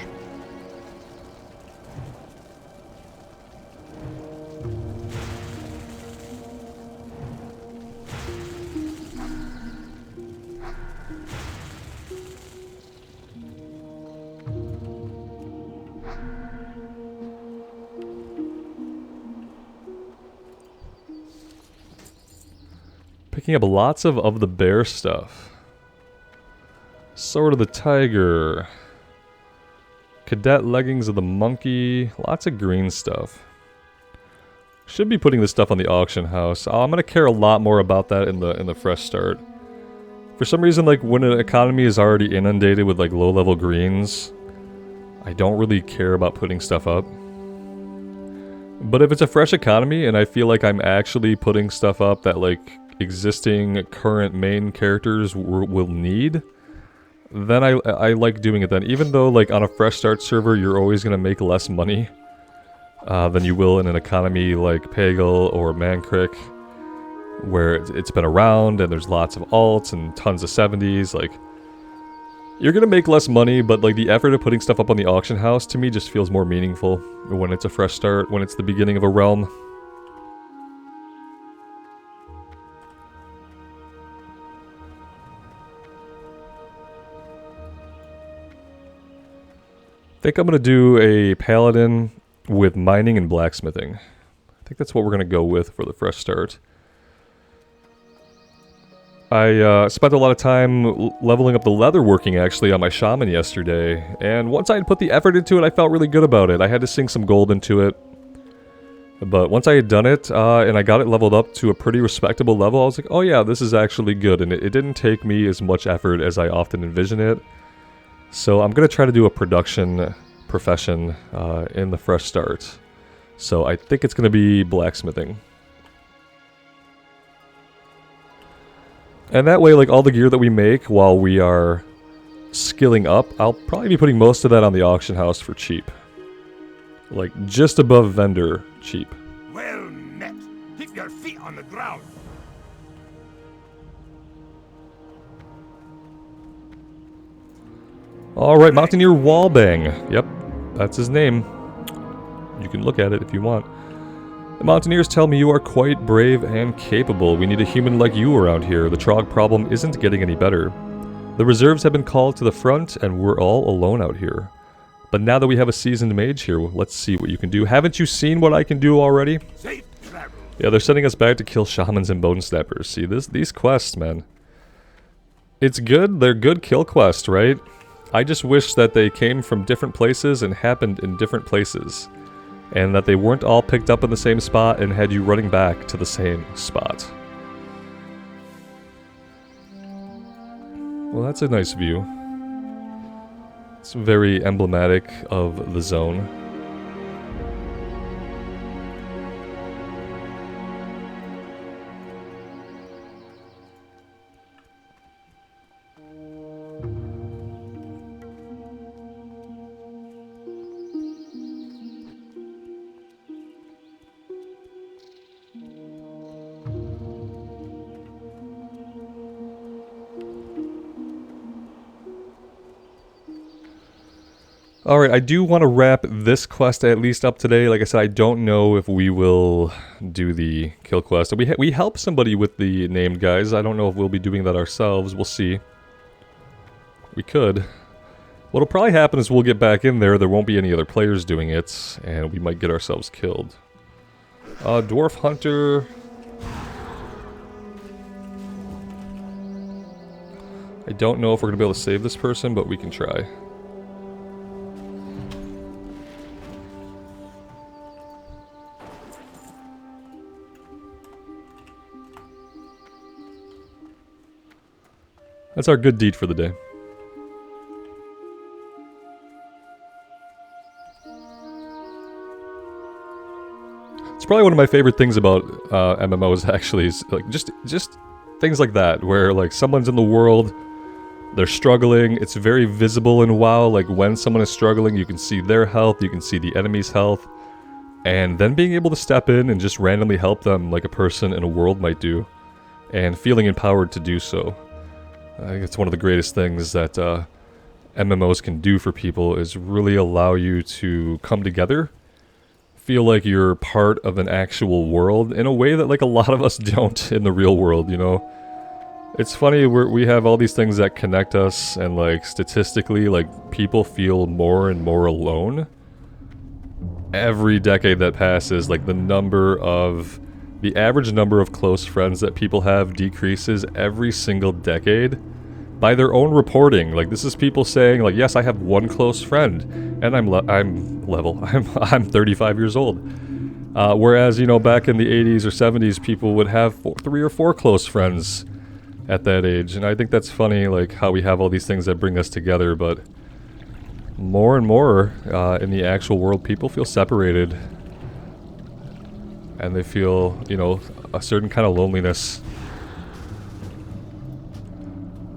Picking up lots of the bear stuff. Sword of the tiger. Cadet leggings of the monkey. Lots of green stuff. Should be putting this stuff on the auction house. I'm gonna care a lot more about that in the fresh start. For some reason, like when an economy is already inundated with like low-level greens, I don't really care about putting stuff up. But if it's a fresh economy and I feel like I'm actually putting stuff up that like existing current main characters will need, then I like doing it then. Even though like on a fresh start server you're always going to make less money than you will in an economy like Pagel or Mankrik, where it's been around and there's lots of alts and tons of 70s. Like, you're going to make less money, but like the effort of putting stuff up on the auction house to me just feels more meaningful when it's a fresh start, when it's the beginning of a realm. I think I'm going to do a paladin with mining and blacksmithing. I think that's what we're going to go with for the fresh start. I spent a lot of time leveling up the leatherworking actually on my shaman yesterday, and once I had put the effort into it, I felt really good about it. I had to sink some gold into it, but once I had done it, and I got it leveled up to a pretty respectable level, I was like, oh yeah, this is actually good, and it didn't take me as much effort as I often envision it. So I'm going to try to do a production profession in the fresh start. So I think it's going to be blacksmithing. And that way, like all the gear that we make while we are skilling up, I'll probably be putting most of that on the auction house for cheap. Like just above vendor cheap. Well met. Keep your feet on the ground. Alright, Mountaineer Wallbang. Yep, that's his name. You can look at it if you want. The Mountaineers tell me you are quite brave and capable. We need a human like you around here. The Trog problem isn't getting any better. The reserves have been called to the front, and we're all alone out here. But now that we have a seasoned mage here, let's see what you can do. Haven't you seen what I can do already? Safe travel. Yeah, they're sending us back to kill shamans and bone snappers. See, these quests, man. It's good. They're good kill quests, right? I just wish that they came from different places and happened in different places. And that they weren't all picked up in the same spot and had you running back to the same spot. Well, that's a nice view. It's very emblematic of the zone. Alright, I do want to wrap this quest at least up today. Like I said, I don't know if we will do the kill quest. We helped somebody with the named guys. I don't know if we'll be doing that ourselves. We'll see. We could. What'll probably happen is we'll get back in there. There won't be any other players doing it, and we might get ourselves killed. Dwarf Hunter. I don't know if we're going to be able to save this person, but we can try. That's our good deed for the day. It's probably one of my favorite things about MMOs actually is like just things like that where like someone's in the world, they're struggling, it's very visible in WoW, like when someone is struggling you can see their health, you can see the enemy's health, and then being able to step in and just randomly help them like a person in a world might do, and feeling empowered to do so. I think it's one of the greatest things that MMOs can do for people is really allow you to come together, feel like you're part of an actual world in a way that like a lot of us don't in the real world, you know? It's funny, we have all these things that connect us and like statistically like people feel more and more alone. Every decade that passes, like the average number of close friends that people have decreases every single decade by their own reporting. Like this is people saying like, yes, I have one close friend and I'm 35 years old. Whereas, you know, back in the 80s or 70s, people would have 3 or 4 close friends at that age. And I think that's funny, like how we have all these things that bring us together, but more and more in the actual world, people feel separated. And they feel, you know, a certain kind of loneliness.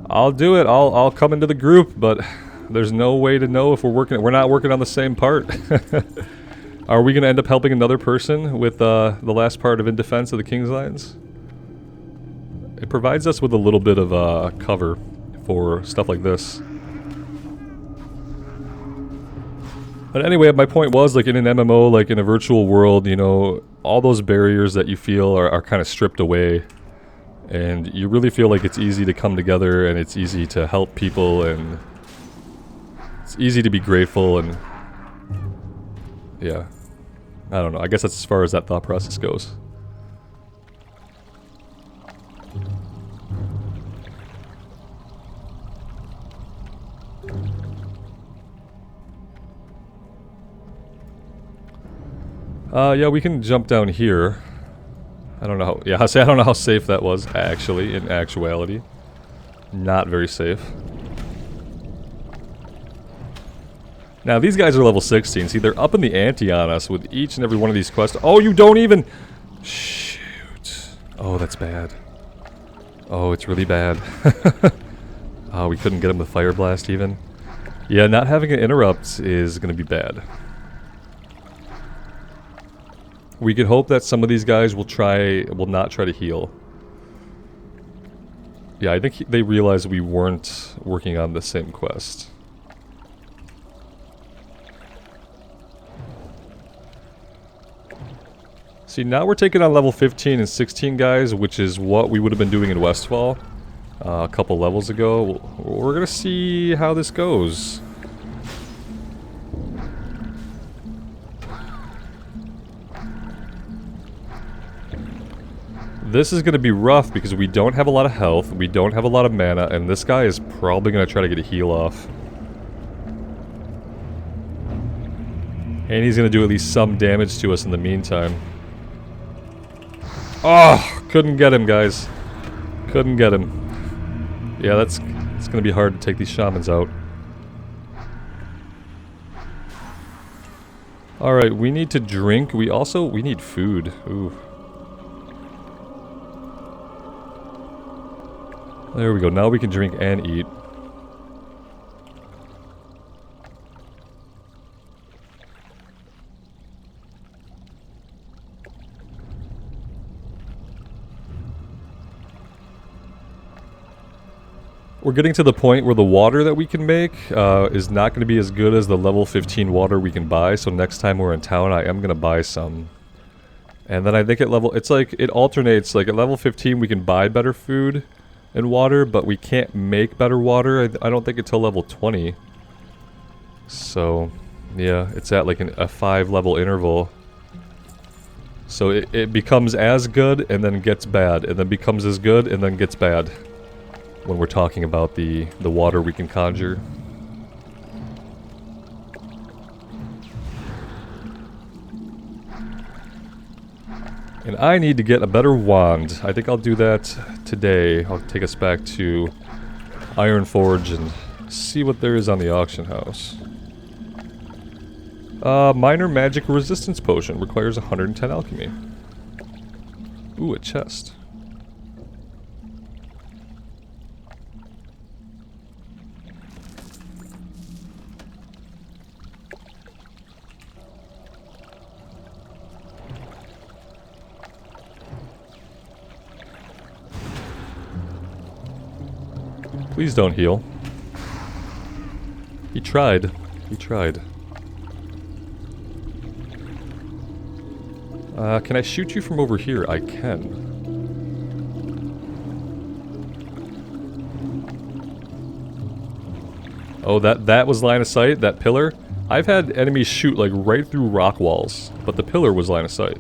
I'll do it. I'll come into the group, but there's no way to know if we're not working on the same part. Are we going to end up helping another person with the last part of In Defense of the King's Lands? It provides us with a little bit of cover for stuff like this. But anyway, my point was, like in an MMO, like in a virtual world, you know, all those barriers that you feel are kind of stripped away. And you really feel like it's easy to come together and it's easy to help people and it's easy to be grateful and yeah. I don't know. I guess that's as far as that thought process goes. Yeah, we can jump down here. I don't know how, yeah, I don't know how safe that was, actually, in actuality. Not very safe. Now, these guys are level 16. See, they're up in the ante on us with each and every one of these quests. Oh, you don't even... Shoot. Oh, that's bad. Oh, it's really bad. Oh, we couldn't get him with Fire Blast, even. Yeah, not having an interrupt is going to be bad. We could hope that some of these guys will not try to heal. Yeah, I think they realized we weren't working on the same quest. See, now we're taking on level 15 and 16 guys, which is what we would have been doing in Westfall a couple levels ago. We're gonna see how this goes. This is going to be rough because we don't have a lot of health, we don't have a lot of mana, and this guy is probably going to try to get a heal off. And he's going to do at least some damage to us in the meantime. Oh, couldn't get him, guys. Couldn't get him. Yeah, it's going to be hard to take these shamans out. Alright, we need to drink. We need food. Ooh. There we go. Now we can drink and eat. We're getting to the point where the water that we can make is not going to be as good as the level 15 water we can buy, so next time we're in town I am going to buy some. And then I think at level... it's like, it alternates, like at level 15 we can buy better food and water, but we can't make better water, I don't think until level 20. So, yeah, it's at like a 5 level interval. So it becomes as good and then gets bad, and then becomes as good and then gets bad. When we're talking about the water we can conjure. And I need to get a better wand. I think I'll do that today. I'll take us back to Ironforge and see what there is on the auction house. Minor magic resistance potion requires 110 alchemy. Ooh, a chest. Please don't heal. He tried. He tried. Can I shoot you from over here? I can. Oh, that was line of sight? That pillar? I've had enemies shoot like right through rock walls, but the pillar was line of sight.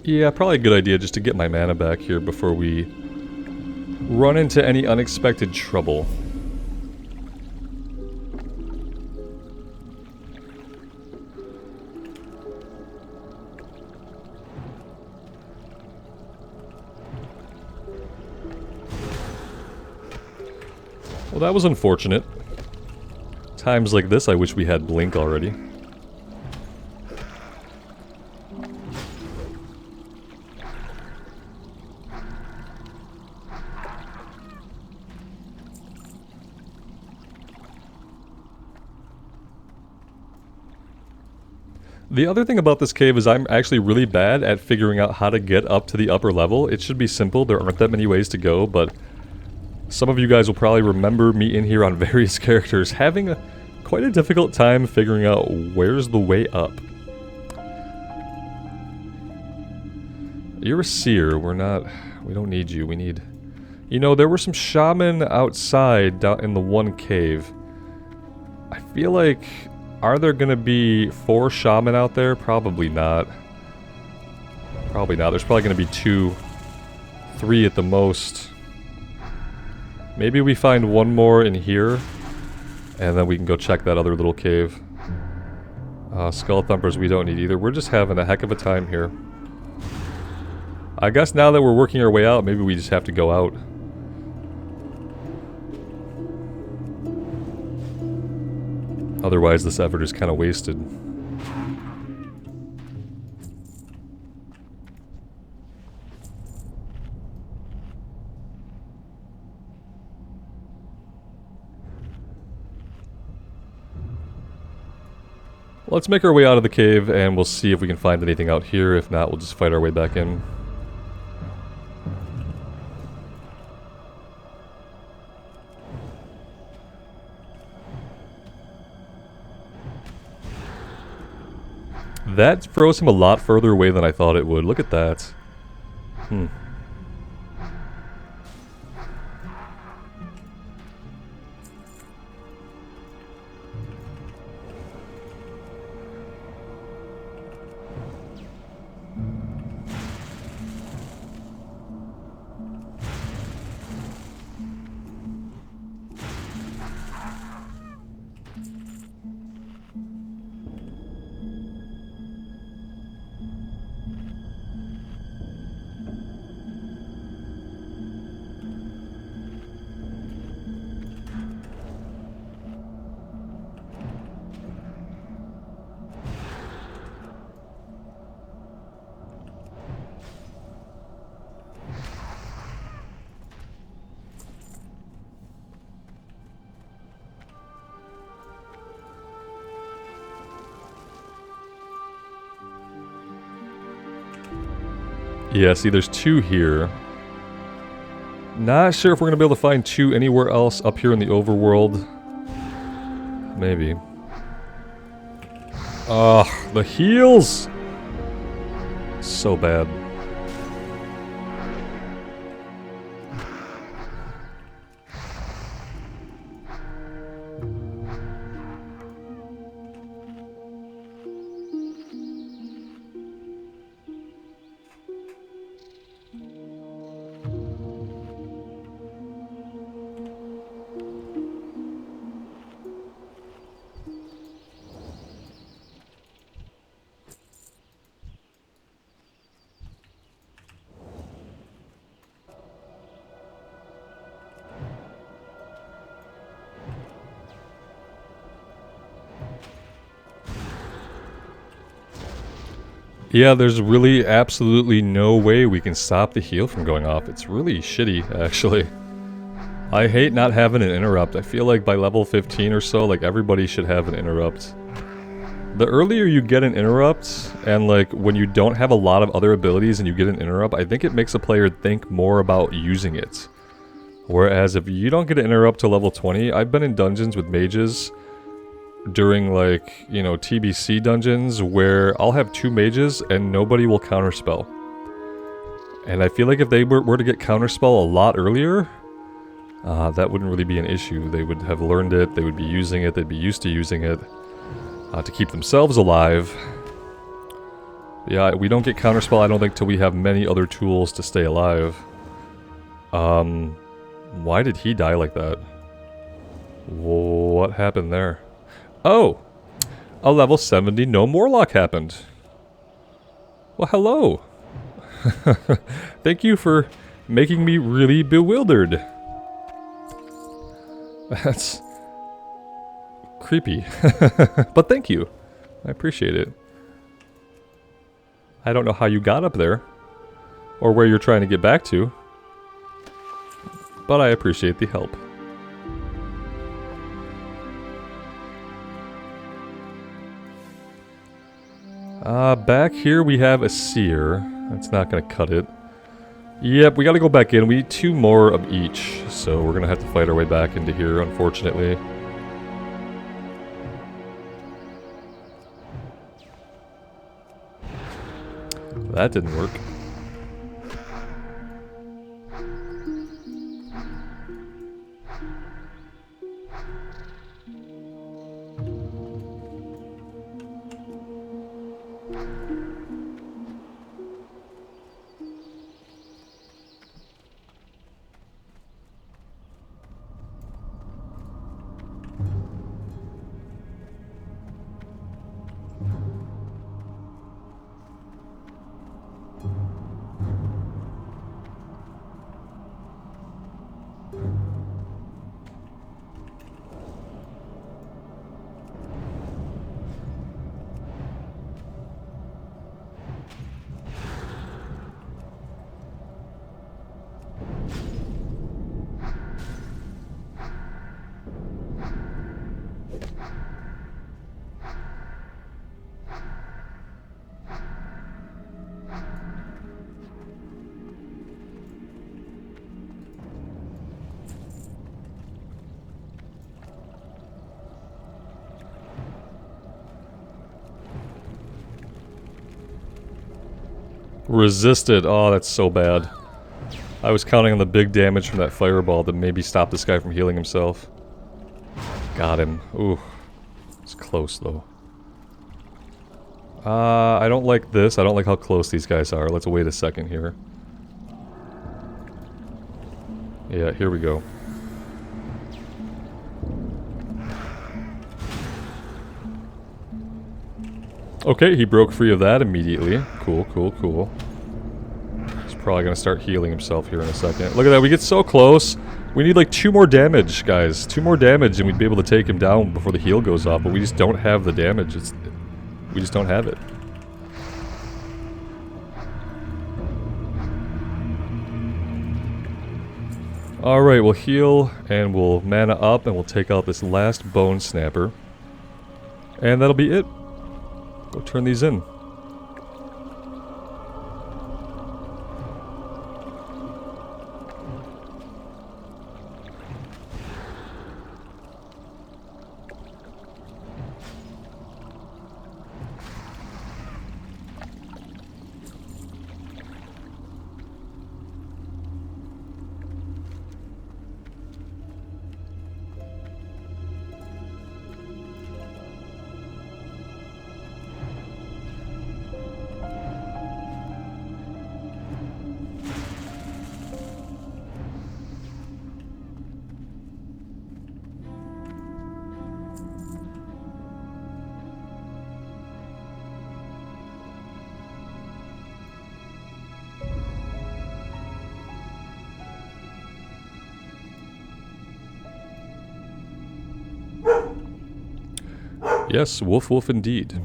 Yeah, probably a good idea just to get my mana back here before we run into any unexpected trouble. Well, that was unfortunate. Times like this, I wish we had Blink already. The other thing about this cave is I'm actually really bad at figuring out how to get up to the upper level. It should be simple, there aren't that many ways to go, but some of you guys will probably remember me in here on various characters having quite a difficult time figuring out where's the way up. You're a seer, we don't need you, we need... You know, there were some shaman outside down in the one cave. I feel like... Are there gonna be 4 shaman out there? Probably not. Probably not. There's probably gonna be 2, 3 at the most. Maybe we find one more in here, and then we can go check that other little cave. Skull Thumpers we don't need either. We're just having a heck of a time here. I guess now that we're working our way out, maybe we just have to go out. Otherwise, this effort is kind of wasted. Let's make our way out of the cave, and we'll see if we can find anything out here. If not, we'll just fight our way back in. That throws him a lot further away than I thought it would. Look at that. Yeah, see, there's two here. Not sure if we're gonna be able to find two anywhere else up here in the overworld. Maybe. Ugh, the heals! So bad. Yeah, there's really absolutely no way we can stop the heal from going off. It's really shitty, actually. I hate not having an interrupt. I feel like by level 15 or so, like, everybody should have an interrupt. The earlier you get an interrupt, and like, when you don't have a lot of other abilities and you get an interrupt, I think it makes a player think more about using it. Whereas if you don't get an interrupt to level 20, I've been in dungeons with mages during, like, you know, TBC dungeons where I'll have two mages and nobody will counterspell. And I feel like if they were to get counterspell a lot earlier, that wouldn't really be an issue. They would have learned it, they would be using it, they'd be used to using it to keep themselves alive. Yeah, we don't get counterspell, I don't think, till we have many other tools to stay alive. Why did he die like that? What happened there? Oh! A level 70 no Morlock happened. Well, hello! Thank you for making me really bewildered. That's creepy. But thank you. I appreciate it. I don't know how you got up there, or where you're trying to get back to, but I appreciate the help. Back here we have a seer. That's not gonna cut it. Yep, we gotta go back in. We need two more of each, so we're gonna have to fight our way back into here, unfortunately. That didn't work. Resisted. Oh, that's so bad. I was counting on the big damage from that fireball to maybe stop this guy from healing himself. Got him. Ooh. It's close, though. I don't like this. I don't like how close these guys are. Let's wait a second here. Yeah, here we go. Okay, he broke free of that immediately. Cool, cool, cool. He's probably gonna start healing himself here in a second. Look at that, we get so close. We need like 2 more damage, guys. 2 more damage and we'd be able to take him down before the heal goes off, but we just don't have the damage. We just don't have it. Alright, we'll heal and we'll mana up and we'll take out this last bone snapper. And that'll be it. Go turn these in. Yes, woof woof indeed.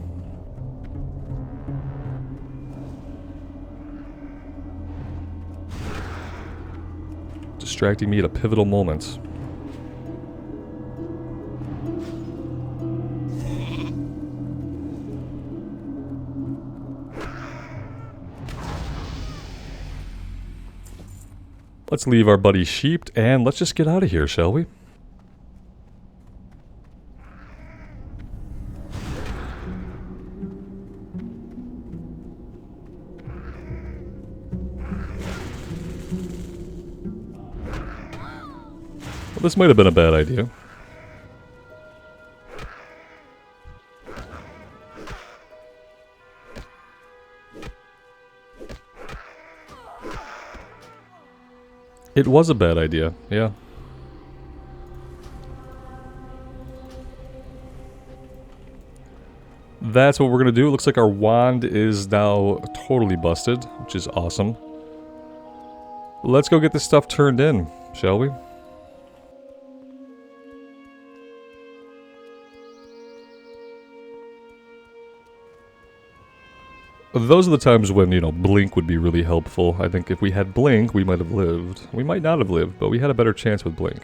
Distracting me at a pivotal moment. Let's leave our buddy sheeped and let's just get out of here, shall we? This might have been a bad idea. It was a bad idea, yeah. That's what we're gonna do. It looks like our wand is now totally busted, which is awesome. Let's go get this stuff turned in, shall we? Those are the times when, you know, Blink would be really helpful. I think if we had Blink, we might have lived. We might not have lived, but we had a better chance with Blink.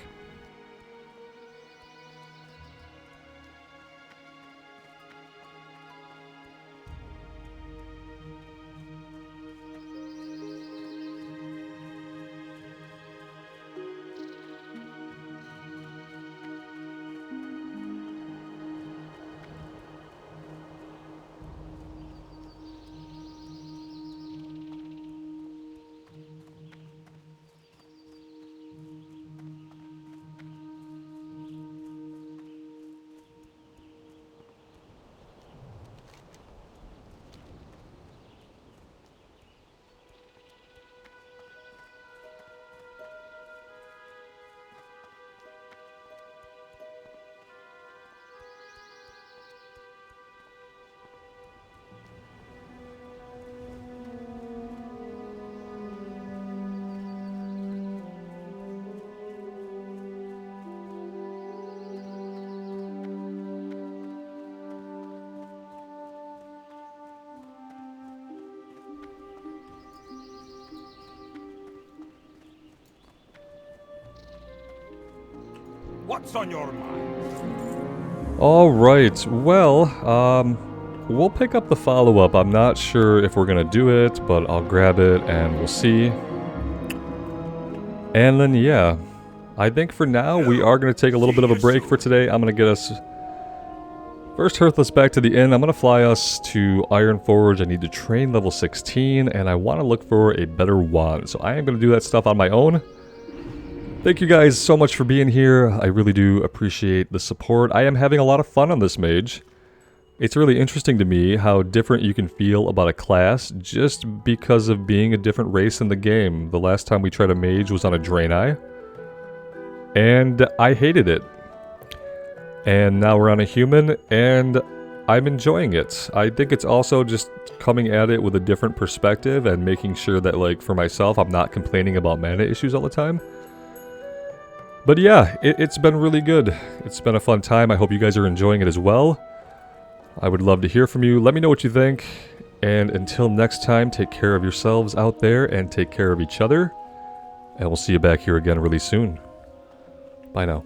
What's on your mind? Alright, well, we'll pick up the follow-up. I'm not sure if we're gonna do it, but I'll grab it and we'll see. And then, yeah, I think for now we are gonna take a little bit of a break for today. I'm gonna get us First Hearthless back to the inn. I'm going to fly us to Ironforge. I need to train level 16, and I want to look for a better wand. So I am going to do that stuff on my own. Thank you guys so much for being here. I really do appreciate the support. I am having a lot of fun on this mage. It's really interesting to me how different you can feel about a class just because of being a different race in the game. The last time we tried a mage was on a Draenei, and I hated it. And now we're on a human, and I'm enjoying it. I think it's also just coming at it with a different perspective and making sure that, like, for myself, I'm not complaining about mana issues all the time. But yeah, it's been really good. It's been a fun time. I hope you guys are enjoying it as well. I would love to hear from you. Let me know what you think. And until next time, take care of yourselves out there and take care of each other. And we'll see you back here again really soon. Bye now.